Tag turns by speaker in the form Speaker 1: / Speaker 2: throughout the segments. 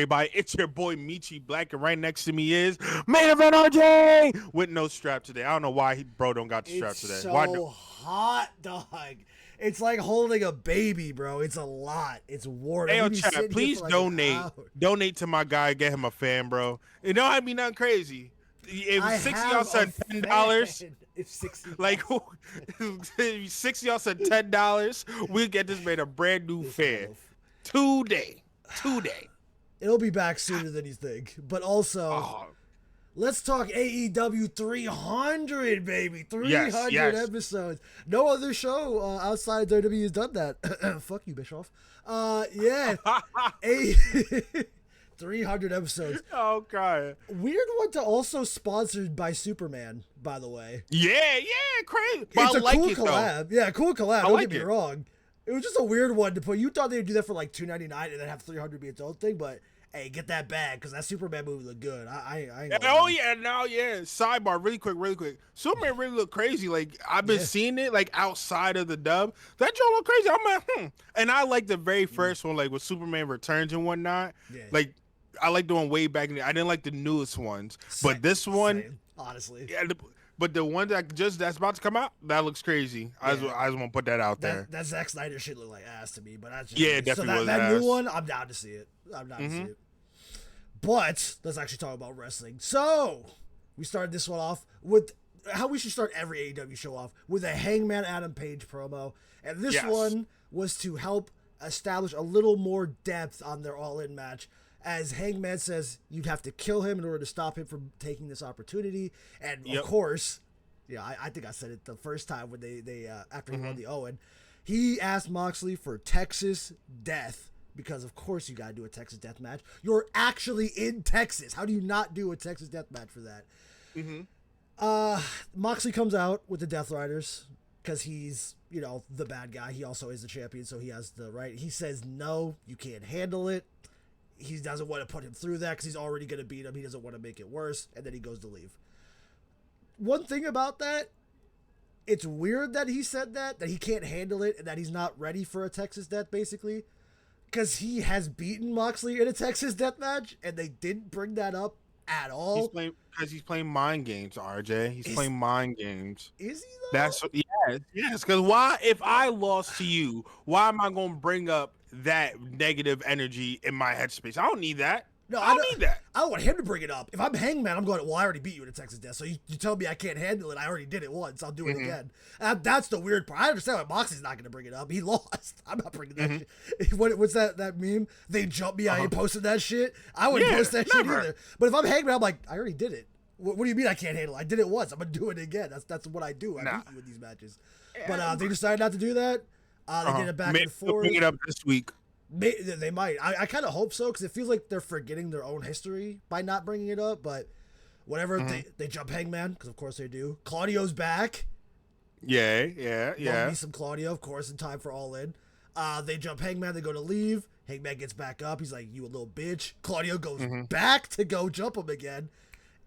Speaker 1: everybody. It's your boy Michi Black, and right next to me is Main Event RJ with no strap today. I don't know why bro don't got the strap
Speaker 2: It's
Speaker 1: today. Why?
Speaker 2: so hot, dog. It's like holding a baby, bro. It's a lot. It's warm.
Speaker 1: Hey, yo,
Speaker 2: We be
Speaker 1: chat,
Speaker 2: sitting here
Speaker 1: please
Speaker 2: for like an
Speaker 1: donate.
Speaker 2: hour.
Speaker 1: Donate to my guy. Get him a fan, bro. It don't have to be nothing crazy. If
Speaker 2: I
Speaker 1: 60
Speaker 2: have
Speaker 1: y'all
Speaker 2: a
Speaker 1: said $10,
Speaker 2: fan. It's 60.
Speaker 1: like if 60 y'all said $10, we'll get this man a brand new fan today. Today.
Speaker 2: It'll be back sooner than you think. But also,
Speaker 1: Oh,
Speaker 2: let's talk AEW 300, baby. 300
Speaker 1: yes.
Speaker 2: episodes. No other show outside WWE has done that. Fuck you, Bischoff. Yeah. 300 episodes.
Speaker 1: Oh, God.
Speaker 2: Weird one to also sponsored by Superman, by the way.
Speaker 1: Yeah, crazy. But
Speaker 2: It's
Speaker 1: I
Speaker 2: a
Speaker 1: like
Speaker 2: cool
Speaker 1: it,
Speaker 2: collab.
Speaker 1: though.
Speaker 2: Yeah, cool collab. Don't
Speaker 1: like
Speaker 2: get me
Speaker 1: it.
Speaker 2: wrong. It was just a weird one to put. You thought they'd do that for like $2.99 and then have 300 be its own thing, but hey, get that bag because that Superman movie looked good. I ain't gonna lie.
Speaker 1: Yeah. Sidebar, really quick. Superman really look crazy. Like I've been seeing it like outside of the dub. That joke look crazy. I'm like, And I like the very first one, like with Superman Returns and whatnot.
Speaker 2: Yeah.
Speaker 1: Like I like the one way back in the, I didn't like the newest ones, but this one,
Speaker 2: Same, honestly.
Speaker 1: yeah. But the one that's about to come out, that looks crazy. I just want to put that out there.
Speaker 2: That Zack Snyder shit looked like ass to me, but that's just
Speaker 1: Yeah, definitely was
Speaker 2: that
Speaker 1: ass.
Speaker 2: new one, I'm down to see it. I'm down to see it. But let's actually talk about wrestling. So we started this one off with how we should start every AEW show off with a Hangman Adam Page promo, and this one was to help establish a little more depth on their All-In match. As Hangman says, you'd have to kill him in order to stop him from taking this opportunity. And of course, I think I said it the first time when they after he won the Owen, he asked Moxley for Texas Death because of course you gotta do a Texas Death match. You're actually in Texas. How do you not do a Texas Death match for that? Moxley comes out with the Death Riders because he's the bad guy. He also is the champion, so he has the right. He says no, you can't handle it. He doesn't want to put him through that because he's already going to beat him. He doesn't want to make it worse. And then he goes to leave. One thing about that, it's weird that he said that he can't handle it and that he's not ready for a Texas Death, basically. Because he has beaten Moxley in a Texas Death match, and they didn't bring that up at all.
Speaker 1: He's playing mind games, RJ. He's playing mind games.
Speaker 2: Is he, though?
Speaker 1: Yes. Because why, if I lost to you, why am I going to bring up that negative energy in my headspace? I don't need that.
Speaker 2: No,
Speaker 1: I don't need that.
Speaker 2: I don't want him to bring it up. If I'm Hangman, I'm going, well, I already beat you in a Texas Death, so you tell me I can't handle it. I already did it once. I'll do it again. And that's the weird part. I understand why Moxley's not going to bring it up. He lost. I'm not bringing that shit. What's that meme? They jumped me. I ain't posted that shit. I wouldn't post that shit either. But if I'm Hangman, I'm like, I already did it. What do you mean I can't handle it? I did it once. I'm going to do it again. That's what I do. I beat you in these matches. But they decided not to do that. They did it back and forth.
Speaker 1: Bring it up this week.
Speaker 2: They might. I kind of hope so because it feels like they're forgetting their own history by not bringing it up. But whatever, they jump Hangman because of course they do. Claudio's back.
Speaker 1: Yeah.
Speaker 2: Love me some Claudio, of course, in time for All In. They jump Hangman. They go to leave. Hangman gets back up. He's like, "You a little bitch." Claudio goes back to go jump him again.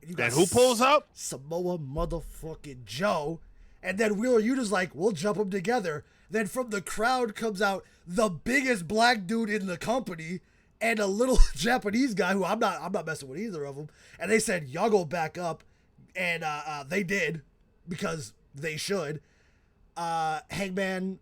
Speaker 1: And who pulls up?
Speaker 2: Samoa motherfucking Joe. And then Wheeler Yuta's like, "We'll jump them together." Then from the crowd comes out the biggest black dude in the company and a little Japanese guy who I'm not messing with either of them. And they said, "Y'all go back up," and they did because they should. Hangman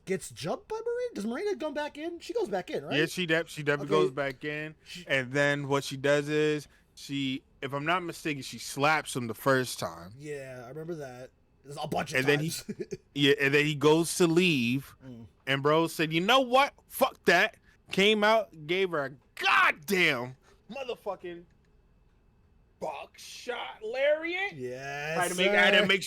Speaker 2: gets jumped by Marina. Does Marina come back in? She goes back in, right?
Speaker 1: Yeah, she definitely goes back in. And then what she does is if I'm not mistaken, she slaps him the first time.
Speaker 2: Yeah, I remember that. A bunch of
Speaker 1: times.
Speaker 2: Then
Speaker 1: and then he goes to leave, and bro said, "You know what? Fuck that." Came out, gave her a goddamn motherfucking buckshot lariat.
Speaker 2: Yes.
Speaker 1: I had to make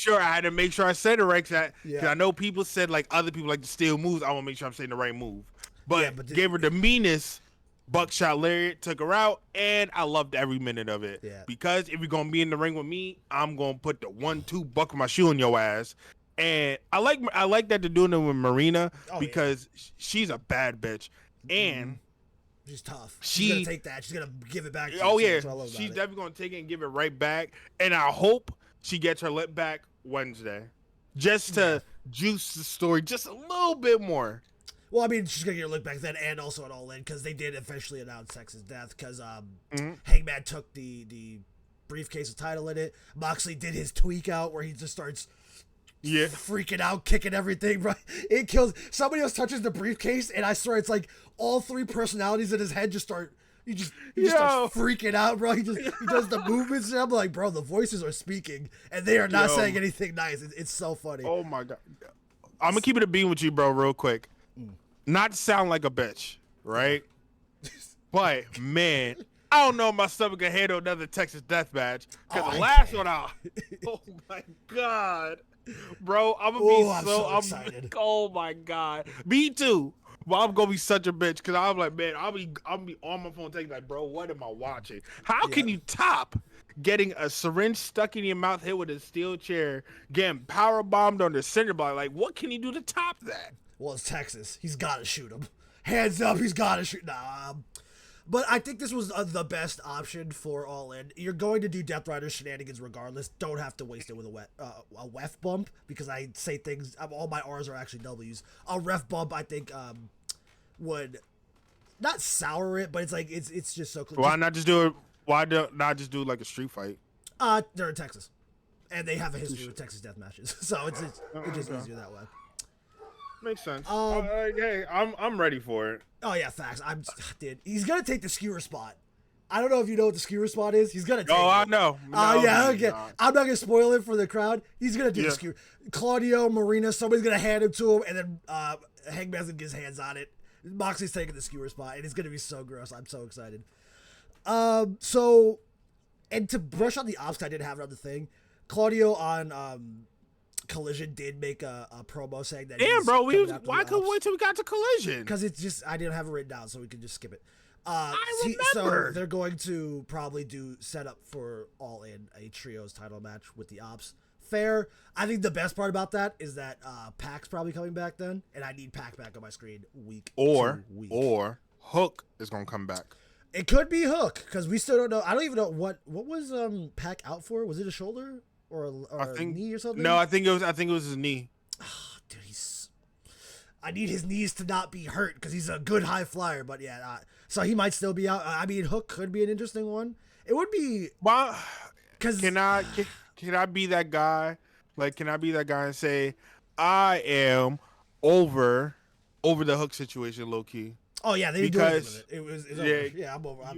Speaker 1: sure I said it right, because I know people said like other people like to steal moves. I want to make sure I'm saying the right move, but gave her the meanest buckshot lariat, took her out, and I loved every minute of it.
Speaker 2: Yeah.
Speaker 1: Because if you're gonna be in the ring with me, I'm gonna put the 1-2 buckle my shoe in your ass. And I like that they're doing it with Marina because she's a bad bitch. And
Speaker 2: she's tough. She's gonna take that. She's gonna give it back to you.
Speaker 1: Oh yeah, she's definitely gonna take it and give it right back. And I hope she gets her lip back Wednesday, just to juice the story just a little bit more.
Speaker 2: Well, I mean, she's gonna get a look back then, and also at All In, because they did officially announce Texas Death, because Hangman took the briefcase with title in it. Moxley did his tweak out where he just starts freaking out, kicking everything. Right, it kills. Somebody else touches the briefcase, and I swear it's like all 3 personalities in his head just start. He just starts freaking out, bro. He does the movements, and I'm like, bro, the voices are speaking, and they are not saying anything nice. It's so funny.
Speaker 1: Oh my god, I'm gonna keep it a beam with you, bro, real quick. Not to sound like a bitch, right? But man, I don't know if my stomach can handle another Texas Death match. Because the last one out. Oh my god. Bro, I'm gonna be so excited. Oh my god. Me too. But I'm gonna be such a bitch because I'm like, man, I'll be on my phone taking like, bro, what am I watching? How can you top getting a syringe stuck in your mouth, hit with a steel chair, getting power bombed on the cinder block? Like, what can you do to top that?
Speaker 2: Well, it's Texas. He's got to shoot him. Hands up, he's got to shoot. Nah. But I think this was the best option for All In. You're going to do Death Rider shenanigans regardless. Don't have to waste it with a ref bump, because I say things, all my R's are actually W's. A ref bump, I think, would not sour it, but it's like, it's just so clear.
Speaker 1: Why not just do it? Why not just do like a street fight?
Speaker 2: They're in Texas. And they have a history with Texas death matches. So it's just easier that way.
Speaker 1: Makes sense. Hey, I'm ready for it.
Speaker 2: Oh yeah, facts. Dude, he's gonna take the skewer spot. I don't know if you know what the skewer spot is. He's gonna take it.
Speaker 1: I know.
Speaker 2: Yeah, okay. I'm not gonna spoil it for the crowd. He's gonna do the skewer. Claudio, Marina, somebody's gonna hand it to him, and then Hangman's gonna get his hands on it. Moxley's taking the skewer spot, and it's gonna be so gross. I'm so excited. So, and to brush on the ops, I did have another thing. Claudio on Collision did make a promo saying that.
Speaker 1: Damn, bro, why couldn't we wait till we got to Collision?
Speaker 2: Because it's just, I didn't have it written down, so we could just skip it.
Speaker 1: I remember.
Speaker 2: So they're going to probably do set up for All In a trios title match with the ops. Fair. I think the best part about that is that Pac's probably coming back then, and I need Pac back on my screen week
Speaker 1: or
Speaker 2: to week.
Speaker 1: Or Hook is gonna come back.
Speaker 2: It could be Hook, because we still don't know. I don't even know what was Pac out for. Was it a shoulder or a knee or something?
Speaker 1: No, I think it was his knee.
Speaker 2: Oh, dude, I need his knees to not be hurt because he's a good high flyer. But yeah, so he might still be out. I mean, Hook could be an interesting one. It would be.
Speaker 1: Well, can I be that guy? Like, can I be that guy and say I am over the Hook situation, low key?
Speaker 2: Oh yeah, they doing it. It's over. Yeah, I'm over.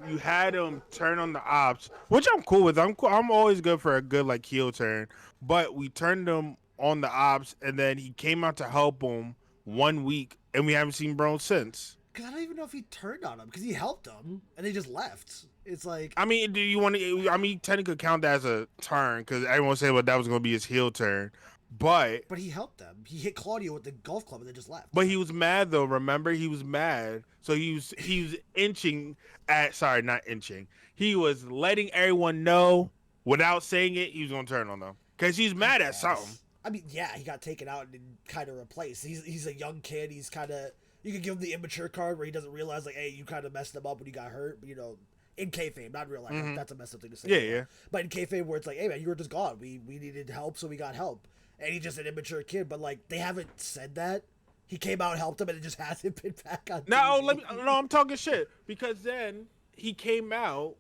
Speaker 1: You had him turn on the ops, which I'm cool with. I'm always good for a good like heel turn. But we turned him on the ops, and then he came out to help him 1 week, and we haven't seen Bro since.
Speaker 2: Because I don't even know if he turned on him, because he helped him, and they just left. It's like,
Speaker 1: I mean, do you want to? I mean, technically count that as a turn, because everyone said that was going to be his heel turn. But
Speaker 2: he helped them. He hit Claudio with the golf club and they just left.
Speaker 1: But he was mad though. Remember, he was mad. So he was inching at. Sorry, not inching. He was letting everyone know without saying it. He was gonna turn on them because he's mad at something.
Speaker 2: I mean, yeah, he got taken out and kind of replaced. He's a young kid. He's kind of, you could give him the immature card where he doesn't realize like, hey, you kind of messed him up when you got hurt. You know, in kayfabe, not in real life. That's a messed up thing to say.
Speaker 1: Yeah.
Speaker 2: But in kayfabe, where it's like, hey man, you were just gone. We needed help, so we got help. And he's just an immature kid, but like they haven't said that. He came out and helped him, and it just hasn't been back on.
Speaker 1: No, I'm talking shit because then he came out.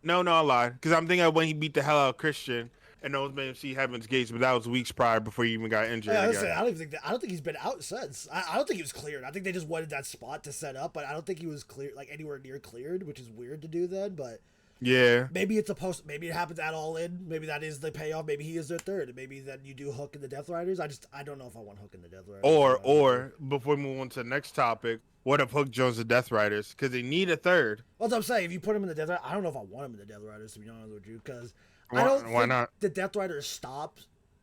Speaker 1: No, I lied because I'm thinking of when he beat the hell out of Christian and those men see Heaven's Gates, but that was weeks prior before he even got injured.
Speaker 2: Yeah, I don't think he's been out since. I don't think he was cleared. I think they just wanted that spot to set up, but I don't think he was cleared, like anywhere near cleared, which is weird to do then, but.
Speaker 1: Yeah.
Speaker 2: Maybe it's maybe it happens at All In. Maybe that is the payoff. Maybe he is their third. And maybe then you do Hook in the Death Riders. I don't know if I want Hook in the Death Riders.
Speaker 1: Or before we move on to the next topic, what if Hook joins the Death Riders? Because they need a third.
Speaker 2: Well, that's what I'm saying. If you put him in the Death Riders, I don't know if I want him in the Death Riders, to be honest with you. Because I don't think
Speaker 1: not?
Speaker 2: The Death Riders stop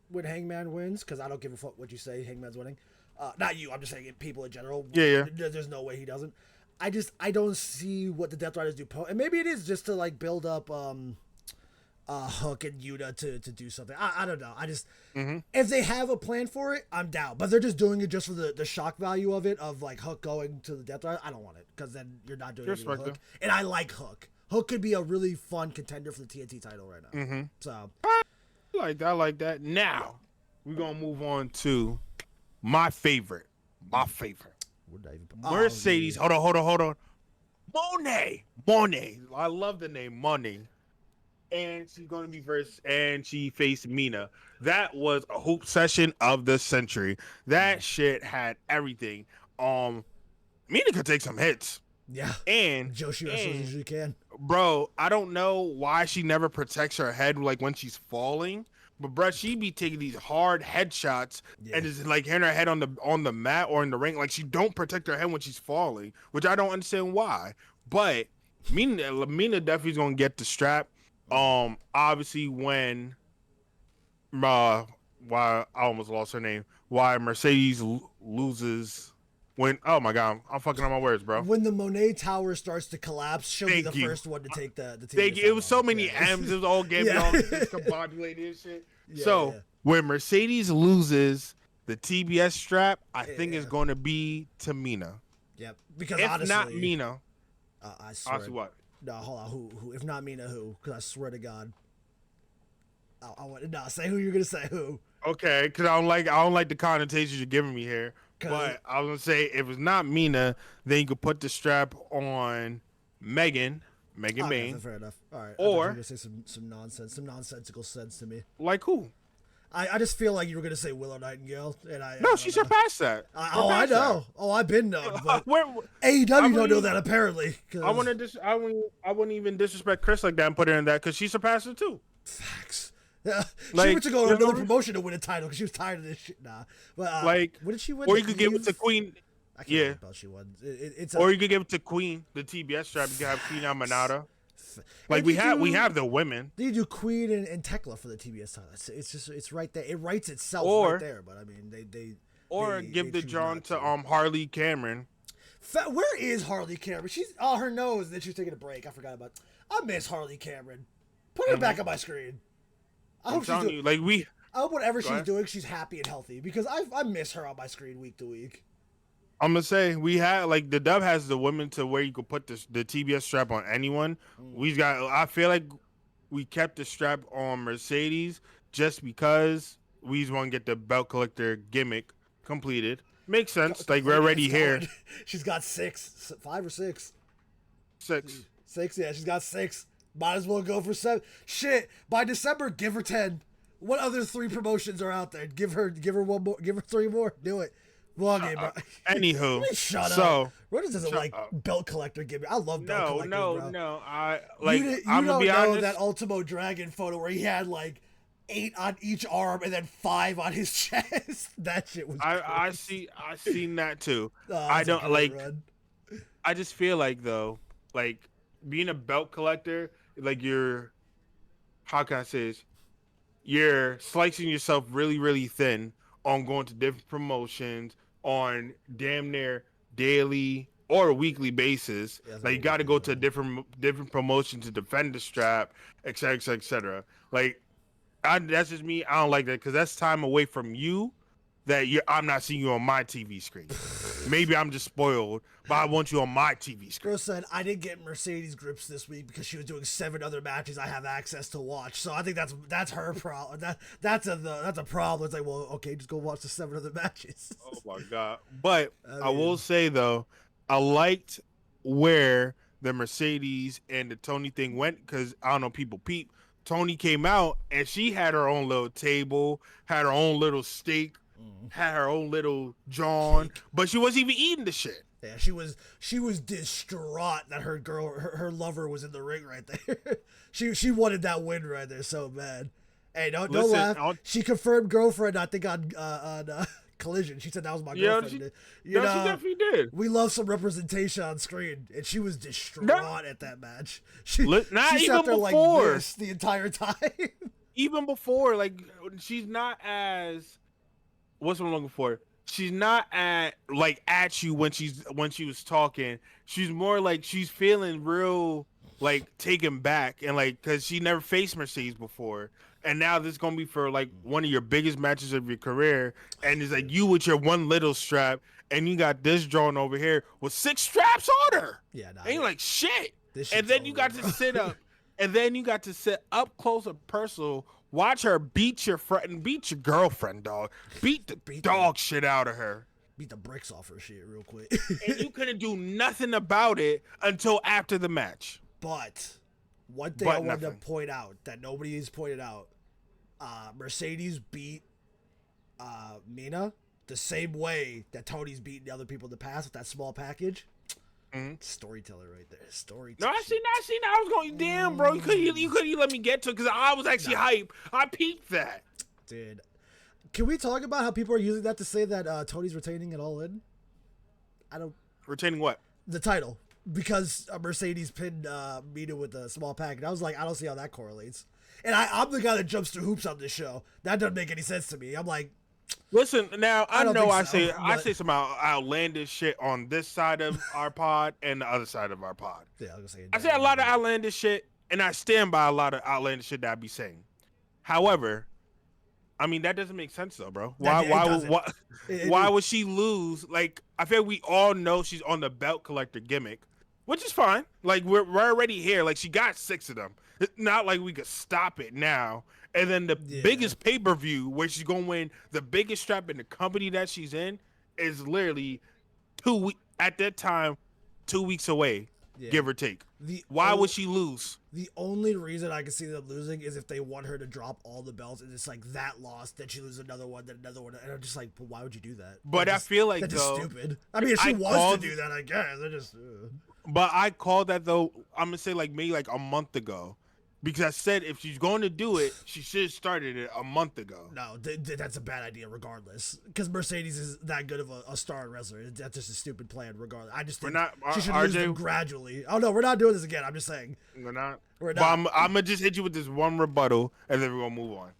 Speaker 2: when Hangman wins. Because I don't give a fuck what you say. Hangman's winning. Not you. I'm just saying people in general.
Speaker 1: Yeah.
Speaker 2: There's no way he doesn't. I don't see what the Death Riders do. And maybe it is just to like build up Hook and Yuta to do something. I don't know. I just if they have a plan for it, I'm down. But they're just doing it just for the shock value of it, of like Hook going to the Death Rider. I don't want it because then you're not doing it with Hook. And I like Hook. Hook could be a really fun contender for the TNT title right now. So
Speaker 1: I like that. Now we're gonna move on to my favorite my favorite.
Speaker 2: Oh,
Speaker 1: Mercedes. Hold on. Monet. I love the name Monet. And she's going to be and she faced Mina. That was a hoop session of the century. That shit had everything. Mina could take some hits.
Speaker 2: Yeah.
Speaker 1: And
Speaker 2: Joshi wrestlers usually can.
Speaker 1: Bro, I don't know why she never protects her head like when she's falling. But bro, she be taking these hard headshots and just like hitting her head on the mat or in the ring. Like she don't protect her head when she's falling, which I don't understand why. But Mina definitely gonna get the strap. Obviously when why I almost lost her name. Why Mercedes loses when my god, I'm fucking on my words, bro.
Speaker 2: When the Monet Tower starts to collapse, she'll be the first one to take the
Speaker 1: Thank you. It was so many M's. It was all getting all discombobulated and shit. When Mercedes loses the TBS strap, I think it's going to be to Mina.
Speaker 2: Yep. Because
Speaker 1: if
Speaker 2: honestly,
Speaker 1: not Mina,
Speaker 2: I swear.
Speaker 1: Honestly, what?
Speaker 2: No, hold on. Who? If not Mina, who? Because I swear to God, I want to say who you're gonna say. Who?
Speaker 1: Okay, because I don't like the connotations you're giving me here. But I was gonna say if it's not Mina, then you could put the strap on Megan Main.
Speaker 2: Fair enough. All right.
Speaker 1: Or
Speaker 2: you were gonna say some nonsensical sense to me.
Speaker 1: Like who?
Speaker 2: I just feel like you were gonna say Willow Nightingale, and
Speaker 1: No, she surpassed that.
Speaker 2: I know. Oh, I've been known, but AEW don't know that apparently.
Speaker 1: I wouldn't even disrespect Chris like that and put her in that because she surpassed it too.
Speaker 2: Facts. She went to go to another promotion to win a title because she was tired of this shit. Nah, but what did she win?
Speaker 1: Or you could give it to Queen.
Speaker 2: I can't remember what she won.
Speaker 1: Or you could give it to Queen, the TBS strap. You could have Queen Amanada. Like we have the women.
Speaker 2: You do Queen and Tekla for the TBS title. It's right there. It writes itself right there. But I mean, they
Speaker 1: give the John to Harley Cameron.
Speaker 2: Where is Harley Cameron? She's her nose. And then she's taking a break. I forgot about. I miss Harley Cameron. Put her back on my screen. I hope she's doing. I hope whatever she's doing, she's happy and healthy because I miss her on my screen week to week.
Speaker 1: I'm gonna say we had the Dub has the women to where you could put the TBS strap on anyone. I feel like we kept the strap on Mercedes just because we just want to get the belt collector gimmick completed. Makes sense. We're already here.
Speaker 2: She's got 5 or 6.
Speaker 1: 6.
Speaker 2: 6. Yeah, she's got 6. Might as well go for 7. Shit, by December, give her 10. What other 3 promotions are out there? Give her 1 more. Give her 3 more. Do it. Game, bro.
Speaker 1: Anywho,
Speaker 2: shut up. Rhoda doesn't like belt collector gimmick. I love belt collectors, bro.
Speaker 1: No.
Speaker 2: I'm gonna be honest. That Ultimo Dragon photo where he had 8 on each arm and then 5 on his chest. That shit was.
Speaker 1: I seen that too. I don't like. I just feel though, being a belt collector, you're. How can I say this? You're slicing yourself really, really thin on going to different promotions on damn near daily or weekly basis. You got to go to a different promotion to defend the strap, et cetera, et cetera. That's just me. I don't like that because that's time away from you that I'm not seeing you on my TV screen. Maybe I'm just spoiled, but I want you on my TV screen.
Speaker 2: Girl said, I didn't get Mercedes grips this week because she was doing 7 other matches I have access to watch. So I think that's her problem. That's a problem. It's well, okay, just go watch the 7 other matches.
Speaker 1: Oh my God. But I will say though, I liked where the Mercedes and the Tony thing went because I don't know, people peep. Tony came out and she had her own little table, had her own little steak, had her own little John, but she wasn't even eating the shit.
Speaker 2: Yeah, she was distraught that her lover was in the ring right there. she wanted that win right there so bad. Hey, don't laugh. She confirmed girlfriend. I think on Collision. She said that was my girlfriend.
Speaker 1: She definitely did.
Speaker 2: We love some representation on screen, and she was distraught at that match. She
Speaker 1: sat there
Speaker 2: before. Like this the entire time.
Speaker 1: Even before, she's not as. What's what I'm looking for? She's not at you when she was talking. She's more she's feeling real taken back and because she never faced Mercedes before, and now this is gonna be for one of your biggest matches of your career, and it's you with your one little strap, and you got this drawn over here with 6 straps on her.
Speaker 2: Yeah, nah,
Speaker 1: ain't shit. And then you got to sit up, and then you got to sit up close and personal. Watch her beat your friend, beat your girlfriend, dog. Beat the dog shit out of her.
Speaker 2: beat the bricks off her shit real quick.
Speaker 1: And you couldn't do nothing about it until after the match.
Speaker 2: But one thing I wanted to point out that nobody has pointed out, Mercedes beat Mina the same way that Tony's beaten the other people in the past with that small package. Mm-hmm. Storyteller right there. Storyteller.
Speaker 1: No, I seen that. I was going, damn, bro. You couldn't let me get to it because I was actually hype. I peeped that.
Speaker 2: Dude. Can we talk about how people are using that to say that Tony's retaining it all in?
Speaker 1: Retaining what?
Speaker 2: The title. Because Mercedes pinned Mina with a small package. I was like, I don't see how that correlates. And I'm the guy that jumps through hoops on this show. That doesn't make any sense to me. I'm like,
Speaker 1: listen, now I know I say some outlandish shit on this side of our pod and the other side of our pod.
Speaker 2: Yeah,
Speaker 1: I say a lot of outlandish shit, and I stand by a lot of outlandish shit that I be saying. However, I mean that doesn't make sense though, bro. Why would she lose? Like, I feel we all know she's on the belt collector gimmick, which is fine. Like we're already here. Like she got 6 of them. It's not like we could stop it now. And then the biggest pay-per-view where she's going to win the biggest strap in the company that she's in is literally 2 weeks at that time, 2 weeks away, give or take. Why would she lose?
Speaker 2: The only reason I can see them losing is if they want her to drop all the belts and it's like that lost, then she loses another one, then another one. And I'm just like, but why would you do that?
Speaker 1: But I feel like,
Speaker 2: that's
Speaker 1: though,
Speaker 2: just stupid. I mean, if she wants to do that, I guess. I just.
Speaker 1: But I called that, though, I'm going to say like maybe like a month ago. Because I said if she's going to do it, she should have started it a month ago.
Speaker 2: No, that's a bad idea regardless. Because Mercedes is that good of a star wrestler. That's just a stupid plan regardless. I just think she should lose them gradually. Oh, no, we're not doing this again. I'm just saying.
Speaker 1: We're not?
Speaker 2: We're
Speaker 1: not.
Speaker 2: But
Speaker 1: I'm going to just hit you with this one rebuttal, and then we're going to move on.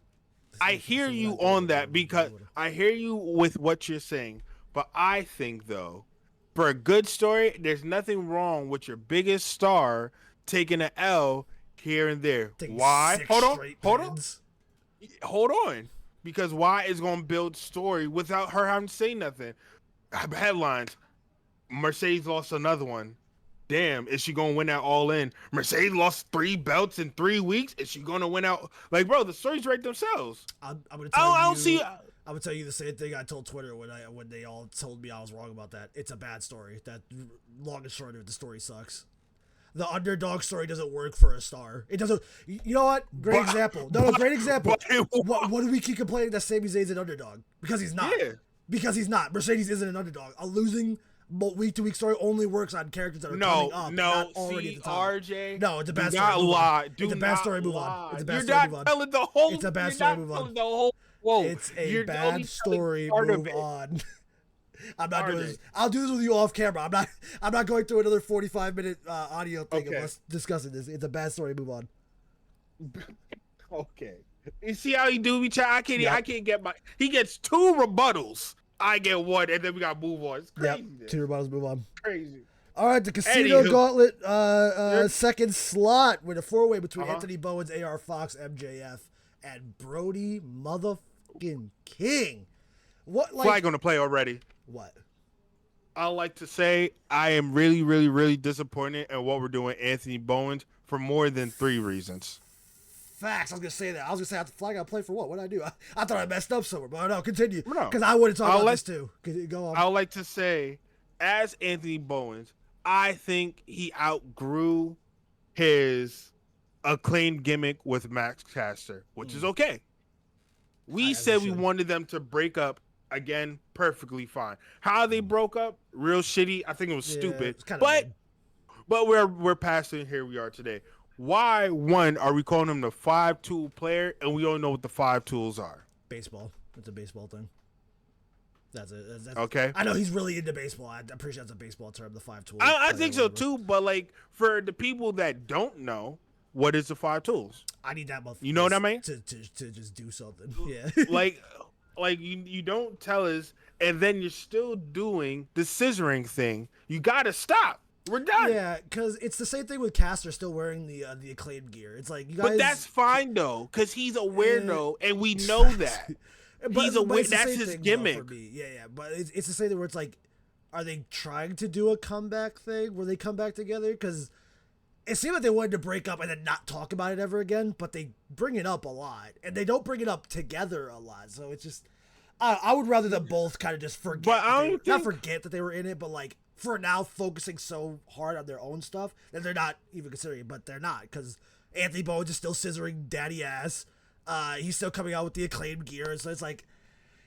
Speaker 1: I hear you on that because I hear you with what you're saying. But I think, though, for a good story, there's nothing wrong with your biggest star taking an L here and there. Why? Hold on. Because why is going to build story without her having to say nothing? Headlines. Mercedes lost another one. Damn, is she going to win that all in? Mercedes lost 3 belts in 3 weeks. Is she going to win out? Like, bro, the stories write themselves.
Speaker 2: I'm going to tell you. I'm gonna tell you the same thing I told Twitter when they all told me I was wrong about that. It's a bad story. That long and short of it, the story sucks. The underdog story doesn't work for a star. It doesn't. You know what? Great example. Great example. What do we keep complaining that Sami Zayn's an underdog? Because he's not. Yeah. Because he's not. Mercedes isn't an underdog. A losing week-to-week story only works on characters that are coming up. not already at the top.
Speaker 1: RJ.
Speaker 2: No, it's a bad
Speaker 1: story.
Speaker 2: Move
Speaker 1: on.
Speaker 2: It's a bad story. Move on. It's a bad
Speaker 1: story.
Speaker 2: Move on.
Speaker 1: Telling the whole.
Speaker 2: It's a bad story. Move on.
Speaker 1: Whoa.
Speaker 2: It's a bad story. Move on. I'm not doing this. I'll do this with you off camera. I'm not going through another 45-minute audio thing of us discussing this. It's a bad story. Move on.
Speaker 1: Okay. You see how he do me, child? I can't get my. He gets 2 rebuttals. I get 1, and then we got to move on. It's crazy.
Speaker 2: Yep. 2 rebuttals. Move on.
Speaker 1: Crazy.
Speaker 2: All right, the Casino Gauntlet second slot with a 4-way between Anthony Bowens, AR Fox, MJF, and Brody motherfucking King. What
Speaker 1: flag on the play already?
Speaker 2: What?
Speaker 1: I like to say I am really, really, really disappointed in what we're doing, Anthony Bowens, for more than 3 reasons.
Speaker 2: Facts. I was gonna say that. I was gonna say I flag on play for what? What did I do? I thought I messed up somewhere, but no, continue. Because I would have talked about this too. Go on.
Speaker 1: I would like to say, as Anthony Bowens, I think he outgrew his acclaimed gimmick with Max Caster, which is okay. We said we wanted them to break up again, perfectly fine. How they broke up, real shitty. I think it was stupid. But we're past it. Here we are today. Why, one, are we calling him the 5-tool player, and we don't know what the 5 tools are?
Speaker 2: Baseball. It's a baseball thing. That's it. That's,
Speaker 1: okay.
Speaker 2: I know he's really into baseball. I'm pretty sure that's a baseball term, the 5 tools.
Speaker 1: I think so too, but like for the people that don't know, what is the 5 tools?
Speaker 2: I need that motherfucker.
Speaker 1: You know what I mean?
Speaker 2: To just do something. Yeah.
Speaker 1: like you don't tell us, and then you're still doing the scissoring thing. You gotta stop. We're done.
Speaker 2: Yeah, because it's the same thing with Caster still wearing the acclaimed gear. It's like you guys.
Speaker 1: But that's fine though, because he's a weirdo, and we know that. He's a weird. That's his gimmick.
Speaker 2: For me. Yeah. But it's the same thing where it's like, are they trying to do a comeback thing where they come back together? Because it seemed like they wanted to break up and then not talk about it ever again, but they bring it up a lot, and they don't bring it up together a lot. So it's just, I would rather them both kind of just forget.
Speaker 1: But I don't
Speaker 2: not forget that they were in it, but like for now focusing so hard on their own stuff that they're not even considering it, but they're not because Anthony Bowens is still scissoring daddy ass. He's still coming out with the Acclaimed gear, so it's like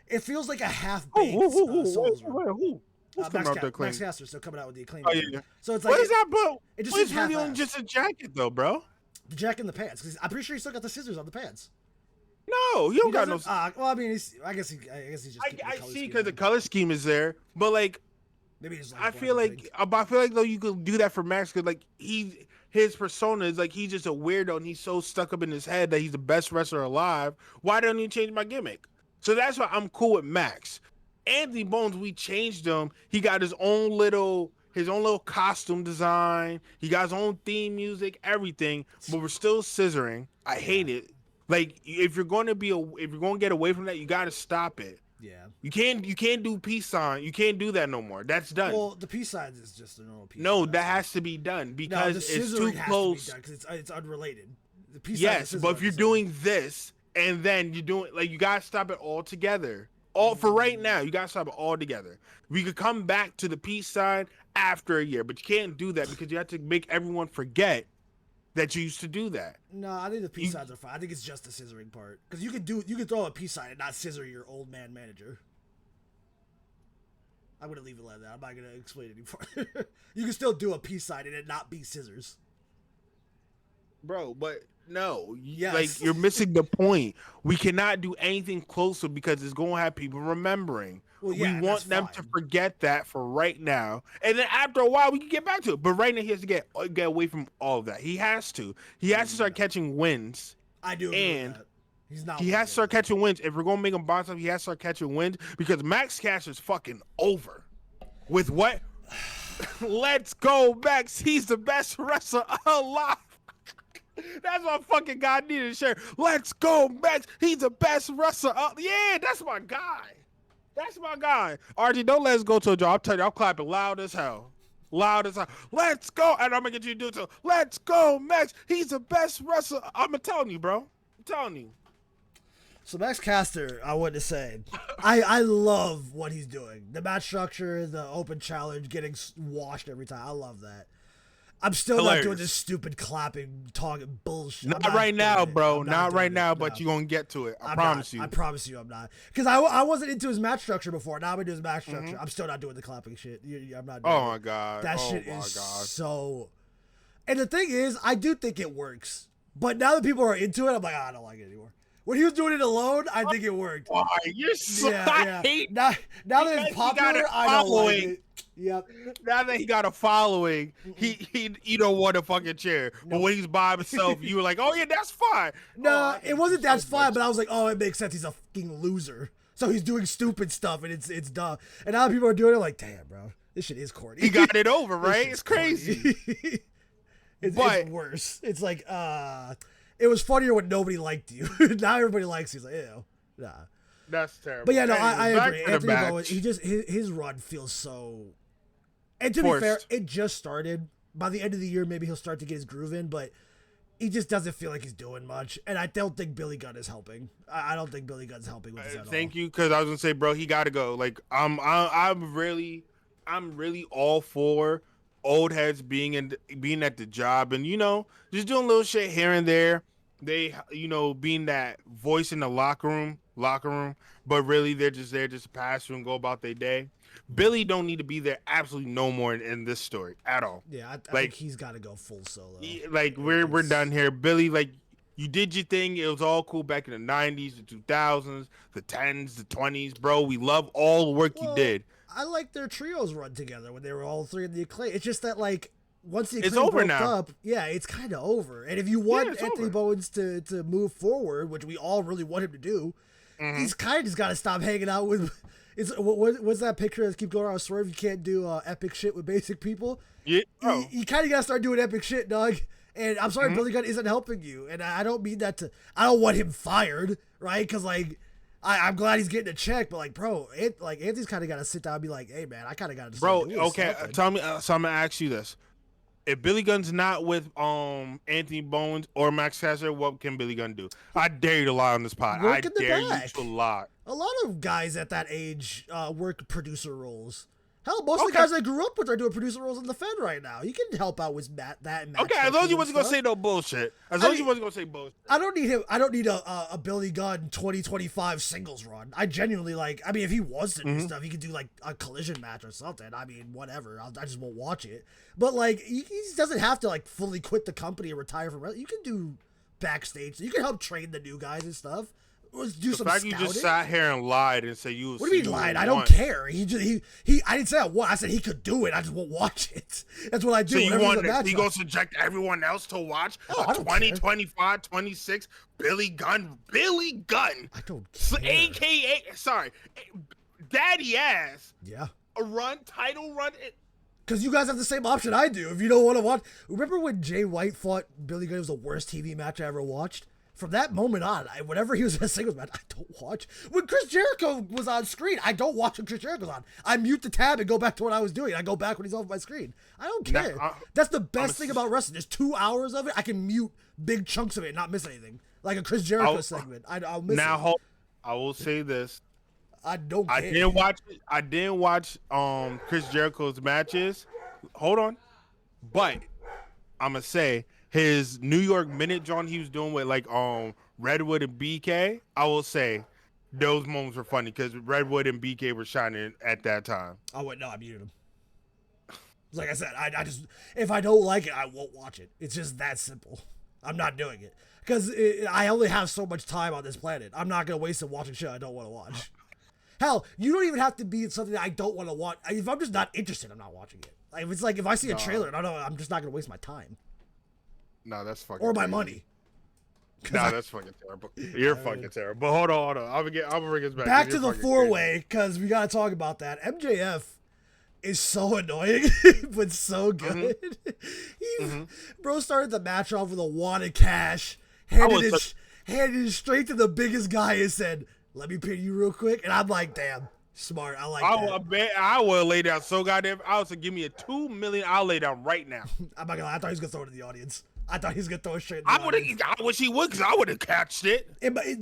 Speaker 2: it feels like a half-baked
Speaker 1: who?
Speaker 2: Max Caster's still coming out with the Acclaimed gear.
Speaker 1: Yeah.
Speaker 2: So it's like
Speaker 1: what is that, bro?
Speaker 2: It just
Speaker 1: it's really only just a jacket, though, bro.
Speaker 2: The jacket and the pants, because I'm pretty sure he still got the scissors on the pants.
Speaker 1: No, you don't got no.
Speaker 2: Well, I mean, I guess he's just.
Speaker 1: I see because the color scheme is there, but like,
Speaker 2: maybe just like
Speaker 1: I feel like though you could do that for Max because like his persona is like he's just a weirdo and he's so stuck up in his head that he's the best wrestler alive. Why don't you change my gimmick? So that's why I'm cool with Max. Anthony Bowens, we changed him. He got his own little costume design. He got his own theme music, everything. But we're still scissoring. I hate it. Like if you're going to get away from that, you got to stop it.
Speaker 2: Yeah.
Speaker 1: You can't do peace sign. You can't do that no more. That's done.
Speaker 2: Well, the peace signs is just a normal peace.
Speaker 1: No, that has to be done because it's too close.
Speaker 2: Because it's unrelated. The peace
Speaker 1: yes, but if you're doing this and then you're doing like you gotta stop it all together. For right now, you gotta stop it all together. We could come back to the peace sign after a year, but you can't do that because you have to make everyone forget that you used to do that.
Speaker 2: No, I think the peace signs are fine. I think it's just the scissoring part because you could throw a peace sign and not scissor your old man manager. I'm gonna leave it like that. I'm not gonna explain it any further. You can still do a peace sign and it not be scissors,
Speaker 1: bro. But no,
Speaker 2: yes.
Speaker 1: Like you're missing the point. We cannot do anything closer because it's gonna have people remembering.
Speaker 2: Well, yeah,
Speaker 1: we want them to forget that for right now, and then after a while we can get back to it. But right now he has to get away from all of that. He has to start catching wins.
Speaker 2: I do,
Speaker 1: and
Speaker 2: he's not.
Speaker 1: He has to start catching wins. If we're gonna make him boss up, he has to start catching wins because Max Caster is fucking over. With what? Let's go, Max. He's the best wrestler alive. That's what fucking God needed to share. Let's go, Max. He's the best wrestler. Yeah, that's my guy. That's my guy. RG, don't let us go to a job. I'll tell you, I'm clapping loud as hell. Loud as hell. Let's go. And I'm going to get you to do it too. Let's go, Max. He's the best wrestler. I'm telling you, bro. I'm telling you.
Speaker 2: So Max Caster, I want to say, I love what he's doing. The match structure, the open challenge, getting washed every time. I love that. I'm still not doing this stupid clapping, talking bullshit.
Speaker 1: Not right now, bro. Not right now, but you're going to get to it. I promise you.
Speaker 2: I promise you I'm not. Because I wasn't into his match structure before. Now I'm into his match structure. Mm-hmm. I'm still not doing the clapping shit. I'm not doing
Speaker 1: it. My God.
Speaker 2: That shit is so... And the thing is, I do think it works. But now that people are into it, I'm like, I don't like it anymore. When he was doing it alone, I think it worked.
Speaker 1: Why? You're so...
Speaker 2: Yeah. Now that it's popular, I don't like it. Yep.
Speaker 1: Now that he got a following, he don't want a fucking chair. No. But when he's by himself, you were like, oh yeah, that's fine.
Speaker 2: No, it wasn't that's fine, but I was like, oh, it makes sense. He's a fucking loser. So he's doing stupid stuff and it's dumb. And now people are doing it like, damn, bro, this shit is corny.
Speaker 1: He got it over, right? It's crazy.
Speaker 2: It's worse. It's like, it was funnier when nobody liked you. Now everybody likes you. He's like, ew. Nah.
Speaker 1: That's terrible.
Speaker 2: But yeah, no, I agree. Anthony Bowens, his run feels so... And to be fair, it just started. By the end of the year, maybe he'll start to get his groove in, but he just doesn't feel like he's doing much. And I don't think Billy Gunn is helping. I don't think Billy Gunn's helping with this at all.
Speaker 1: Thank you, because I was gonna say, bro, he got to go. Like, I'm really all for old heads being at the job and just doing little shit here and there. They being that voice in the locker room, but really they're just there just to pass through and go about their day. Billy don't need to be there absolutely no more in this story at all.
Speaker 2: Yeah, I think he's got to go full solo.
Speaker 1: Like we're done here. Billy, like you did your thing. It was all cool back in the 90s, the 2000s, the 10s, the 20s, bro. We love all the work you did.
Speaker 2: I like their trios run together when they were all three in the Acclaim. It's just that like once the
Speaker 1: Acclaim broke
Speaker 2: up, yeah, it's kind of over. And if you want Anthony Bowens to move forward, which we all really want him to do, he's kind of just got to stop hanging out with. What's that picture that keeps going around Swerve? You can't do epic shit with basic people.
Speaker 1: Yeah,
Speaker 2: you kind of got to start doing epic shit, dog. And I'm sorry, Billy Gunn isn't helping you. And I don't mean that I don't want him fired, right? Because like I'm glad he's getting a check, but like, bro, Anthony's kind of got to sit down and be like, hey man, I kind of got to.
Speaker 1: Bro, okay, tell me. So I'm gonna ask you this: if Billy Gunn's not with Anthony Bowens or Max Caster, what can Billy Gunn do? I dare you to lie on this pod. I
Speaker 2: Work in the
Speaker 1: dare you
Speaker 2: back.
Speaker 1: to lie.
Speaker 2: A lot of guys at that age work producer roles. Hell, most of the guys I grew up with are doing producer roles in the Fed right now. You can help out with that and
Speaker 1: okay, as long as you wasn't gonna say no bullshit. As long as you wasn't gonna say bullshit.
Speaker 2: I don't need him. I don't need a Billy Gunn 2025 singles run. I genuinely like. I mean, if he wants to do stuff, he could do like a collision match or something. I mean, whatever. I just won't watch it. But like, he doesn't have to like fully quit the company and retire from wrestling. You can do backstage. You can help train the new guys and stuff. Do
Speaker 1: the
Speaker 2: some
Speaker 1: fact
Speaker 2: scouting.
Speaker 1: you just sat here and lied and said you.
Speaker 2: What do you mean lied? I don't care. He I didn't say I want. I said he could do it. I just won't watch it. That's what I do.
Speaker 1: So you want he gonna subject everyone else to watch 2025, 26 Billy Gunn.
Speaker 2: I don't care.
Speaker 1: AKA Daddy Ass.
Speaker 2: Yeah.
Speaker 1: A title run.
Speaker 2: Because you guys have the same option I do. If you don't want to watch, remember when Jay White fought Billy Gunn? It was the worst TV match I ever watched. From that moment on, whenever he was in a singles match, I don't watch. When Chris Jericho was on screen, I don't watch when Chris Jericho's on. I mute the tab and go back to what I was doing. I go back when he's off my screen. I don't care. That's the best thing about wrestling. There's 2 hours of it. I can mute big chunks of it and not miss anything. Like a Chris Jericho segment. I'll miss it.
Speaker 1: I will say this.
Speaker 2: I don't care.
Speaker 1: I didn't watch Chris Jericho's matches. Hold on. But I'm going to say, his New York Minute John he was doing with like Redwood and BK, I will say those moments were funny because Redwood and BK were shining at that time.
Speaker 2: I muted him. Like I said, I just if I don't like it, I won't watch it. It's just that simple. I'm not doing it because I only have so much time on this planet. I'm not gonna waste it watching shit I don't want to watch. Hell, you don't even have to be in something that I don't want to watch. If I'm just not interested, I'm not watching it. Like if I see a trailer and I'm just not gonna waste my time.
Speaker 1: No, that's fucking.
Speaker 2: Or my money.
Speaker 1: No, that's fucking terrible. You're fucking terrible. But hold on. I'm gonna bring us back.
Speaker 2: Back to the 4-way, because we gotta talk about that. MJF is so annoying, but so good. Bro started the match off with a wad of cash, handed it straight to the biggest guy and said, "Let me pin you real quick." And I'm like, damn. Smart. I like that.
Speaker 1: I will lay down so goddamn. I was to give me a $2 million. I'll lay down right now.
Speaker 2: I'm not gonna lie. I thought he was gonna throw it in the audience. I thought he was gonna throw it straight in the audience.
Speaker 1: I wish he would, because I would have catched it.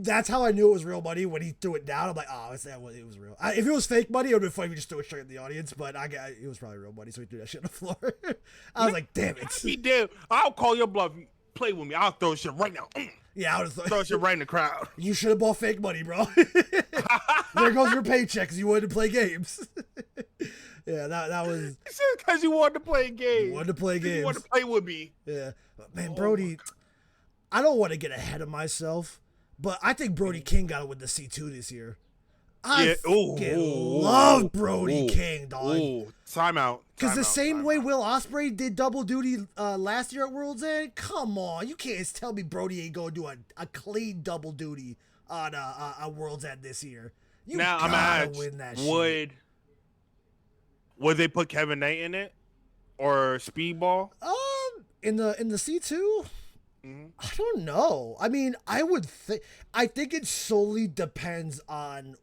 Speaker 2: That's how I knew it was real money when he threw it down. I'm like, oh, it was real. If it was fake money, it would have been funny if he just threw it straight in the audience. But it was probably real money, so he threw that shit on the floor. I was like, damn it.
Speaker 1: He did. I'll call your bluff. Play with me. I'll throw shit right now.
Speaker 2: Yeah, I would have
Speaker 1: throw shit right in the crowd.
Speaker 2: You should have bought fake money, bro. There goes your paycheck because you wanted to play games. Yeah, that was.
Speaker 1: It's just because you wanted to play games.
Speaker 2: You wanted to play games.
Speaker 1: You wanted to play with me.
Speaker 2: Yeah, but man, Brody. I don't want to get ahead of myself, but I think Brody King got to win the C2 this year. I love Brody King, dog.
Speaker 1: Timeout.
Speaker 2: Because the same way Will Ospreay did double duty last year at World's End, come on, you can't tell me Brody ain't going to do a clean double duty on a World's End this year. You gotta win that shit.
Speaker 1: Would they put Kevin Knight in it or Speedball?
Speaker 2: In the C2. I don't know. I mean, I think it solely depends on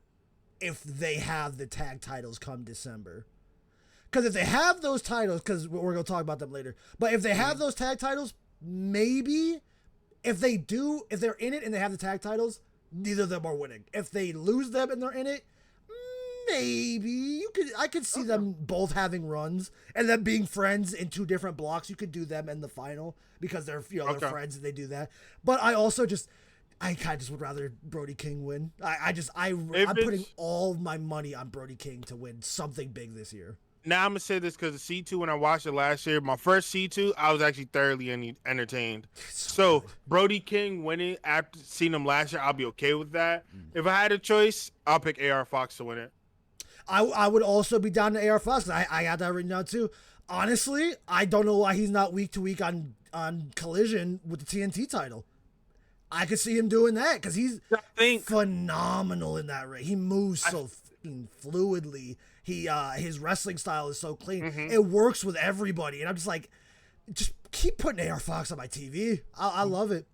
Speaker 2: if they have the tag titles come December. Because if they have those titles, because we're going to talk about them later, but if they have those tag titles, maybe if they're in it and they have the tag titles, neither of them are winning. If they lose them and they're in it, maybe I could see them both having runs and them being friends in 2 different blocks. You could do them in the final because they're they're friends and they do that. But I also I kind of just would rather Brody King win. I'm putting all my money on Brody King to win something big this year.
Speaker 1: Now I'm gonna say this because the C2 when I watched it last year, my first C2, I was actually thoroughly entertained. So Brody King winning after seeing him last year, I'll be okay with that. If I had a choice, I'll pick AR Fox to win it.
Speaker 2: I would also be down to AR Fox. I got that written down too. Honestly, I don't know why he's not week to week on Collision with the TNT title. I could see him doing that because he's phenomenal in that ring. He moves so fluidly. His wrestling style is so clean. It works with everybody, and I'm just like, just keep putting AR Fox on my TV. I love it.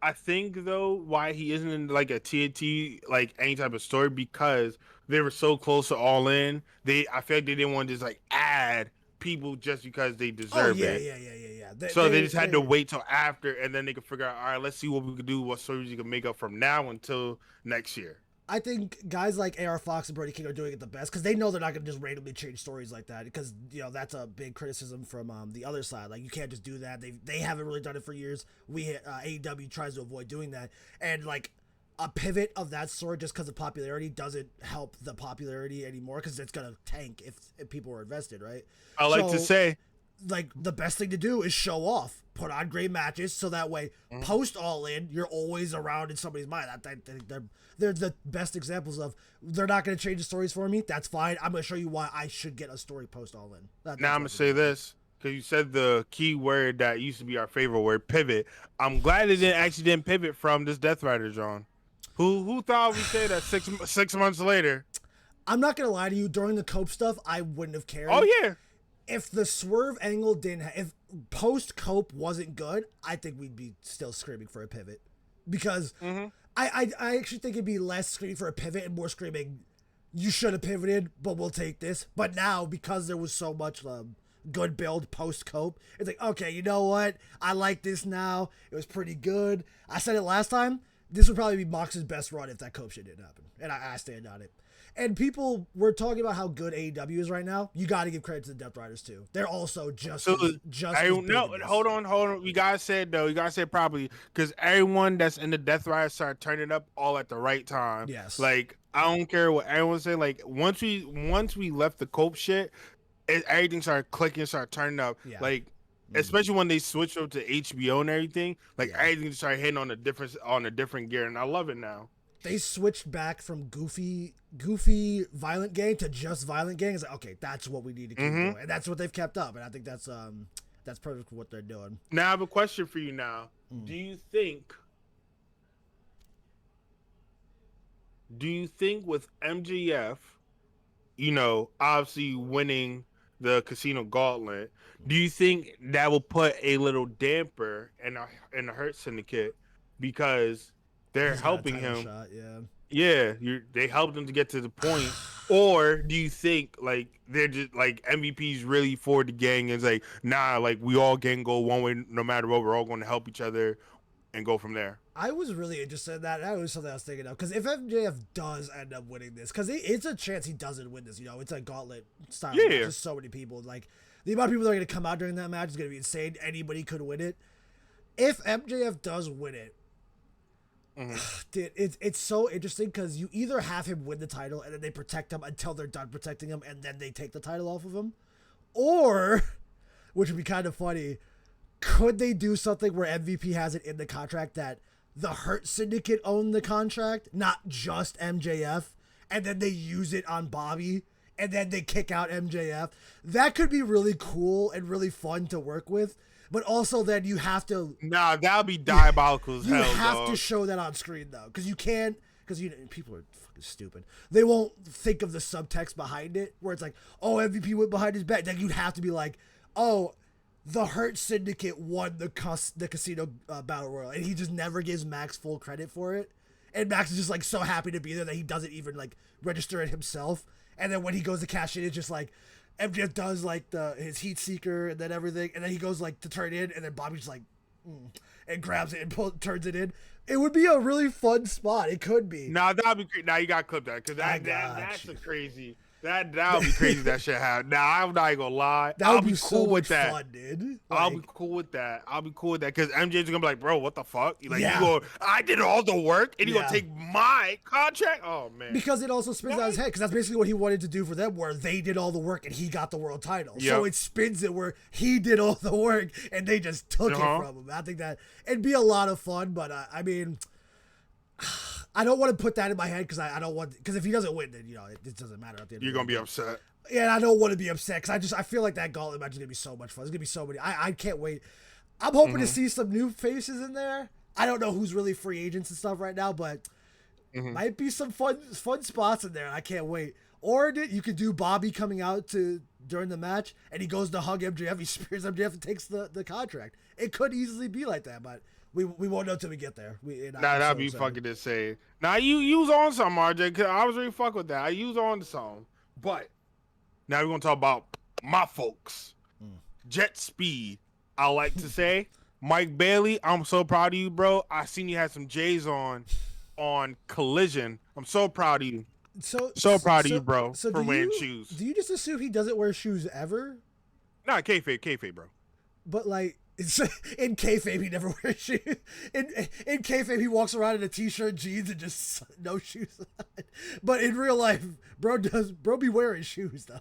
Speaker 1: I think though why he isn't in like a TNT like any type of story because they were so close to All In. I feel like they didn't want to just like add people just because they deserve it.
Speaker 2: Yeah.
Speaker 1: They just had to wait till after, and then they could figure out, all right, let's see what we could do, what stories you can make up from now until next year.
Speaker 2: I think guys like AR Fox and Brody King are doing it the best because they know they're not going to just randomly change stories like that, because that's a big criticism from the other side. Like, you can't just do that. They haven't really done it for years. AEW tries to avoid doing that, and like a pivot of that sort just because of popularity doesn't help the popularity anymore, because it's going to tank if people were invested, right?
Speaker 1: I like to say,
Speaker 2: like, the best thing to do is show off, put on great matches, so that way post All In, you're always around in somebody's mind. I think they're the best examples of, they're not going to change the stories for me. That's fine. I'm going to show you why I should get a story post All In.
Speaker 1: Now I'm going to say this, because you said the key word that used to be our favorite word, pivot. I'm glad it didn't pivot from this Death Rider, John. Who thought we say that 6 months later? I'm
Speaker 2: not going to lie to you. During the Cope stuff, I wouldn't have cared.
Speaker 1: Oh, yeah.
Speaker 2: If the Swerve angle if post Cope wasn't good, I think we'd be still screaming for a pivot, because I actually think it'd be less screaming for a pivot and more screaming, you should have pivoted, but we'll take this. But now, because there was so much good build post Cope, it's like, okay, you know what? I like this now. It was pretty good. I said it last time. This would probably be Mox's best run if that Cope shit didn't happen, and I stand on it. And people were talking about how good AEW is right now. You got to give credit to the Death Riders too. They're also just.
Speaker 1: Hold on. You guys said properly, because everyone that's in the Death Riders started turning up all at the right time.
Speaker 2: Yes.
Speaker 1: Like, I don't care what everyone's saying. Like, once we left the Cope shit, everything started clicking, started turning up. Yeah. Like, especially when they switched up to HBO and everything. Like, everything started hitting on a different gear, and I love it now.
Speaker 2: They switched back from goofy Violent Gang to just Violent Gang. It's like, okay, that's what we need to keep doing, and that's what they've kept up. And I think that's perfect for what they're doing.
Speaker 1: Now I have a question for you. Now, do you think with MJF, obviously winning the Casino Gauntlet, do you think that will put a little damper in the Hurt Syndicate, because they're helping him?
Speaker 2: Shot,
Speaker 1: they helped him to get to the point. Or do you think like they're just like MVP's really for the gang and it's like, nah, like we all can go one way no matter what, we're all going to help each other and go from there?
Speaker 2: I was really interested in that. That was something I was thinking of, because if MJF does end up winning this, because it's a chance he doesn't win this, it's a gauntlet style.
Speaker 1: Yeah.
Speaker 2: Just so many people, like the amount of people that are going to come out during that match is going to be insane. Anybody could win it. If MJF does win it, dude, it's so interesting, because you either have him win the title and then they protect him until they're done protecting him and then they take the title off of him, or, which would be kind of funny, could they do something where MVP has it in the contract that the Hurt Syndicate own the contract, not just MJF, and then they use it on Bobby and then they kick out MJF? That could be really cool and really fun to work with. But also, then you have to.
Speaker 1: Nah, that would be diabolical as hell.
Speaker 2: You have to show that on screen, though, because you can't. Because people are fucking stupid. They won't think of the subtext behind it, where it's like, oh, MVP went behind his back. Then you'd have to be like, oh, the Hurt Syndicate won the Casino Battle Royal, and he just never gives Max full credit for it. And Max is just like so happy to be there that he doesn't even like register it himself. And then when he goes to cash in, it's just like, MJF does like his heat seeker and then everything, and then he goes like to turn in, and then Bobby's like, and grabs it and turns it in. It would be a really fun spot. It could be.
Speaker 1: Nah, that'd be crazy. Nah, you gotta clip that, because that's a crazy. That would be crazy. That shit happened. Nah, I'm not even gonna lie.
Speaker 2: That would be cool so with that. Fun, dude.
Speaker 1: I'll be cool with that. Because MJ's gonna be like, bro, what the fuck? Like, I did all the work, and you gonna take my contract? Oh man.
Speaker 2: Because it also spins out his head, because that's basically what he wanted to do for them, where they did all the work and he got the world title. Yep. So it spins it where he did all the work and they just took it from him. I think that it'd be a lot of fun, but I mean, I don't want to put that in my head, because I don't want, because if he doesn't win, then it doesn't matter at the end.
Speaker 1: You're gonna be upset.
Speaker 2: Yeah, and I don't want to be upset, because I feel like that gauntlet match is gonna be so much fun. There's gonna be so many. I can't wait. I'm hoping to see some new faces in there. I don't know who's really free agents and stuff right now, but might be some fun spots in there. I can't wait. Or you could do Bobby coming out during the match, and he goes to hug MJF, he spears MJF and takes the contract. It could easily be like that, but we won't know until we get there.
Speaker 1: That'd be fucking insane. Now you was on something, RJ, because I was really fucking with that. I used on something. But now we're gonna talk about my folks. Jet Speed, I like to say. Mike Bailey, I'm so proud of you, bro. I seen you had some J's on Collision. I'm so proud of you. So proud of you, bro, for wearing shoes.
Speaker 2: Do you just assume he doesn't wear shoes ever?
Speaker 1: Nah, kayfabe, bro.
Speaker 2: But like, in kayfabe, he never wears shoes. In kayfabe, he walks around in a t-shirt, jeans, and just no shoes on. But in real life, bro be wearing shoes though.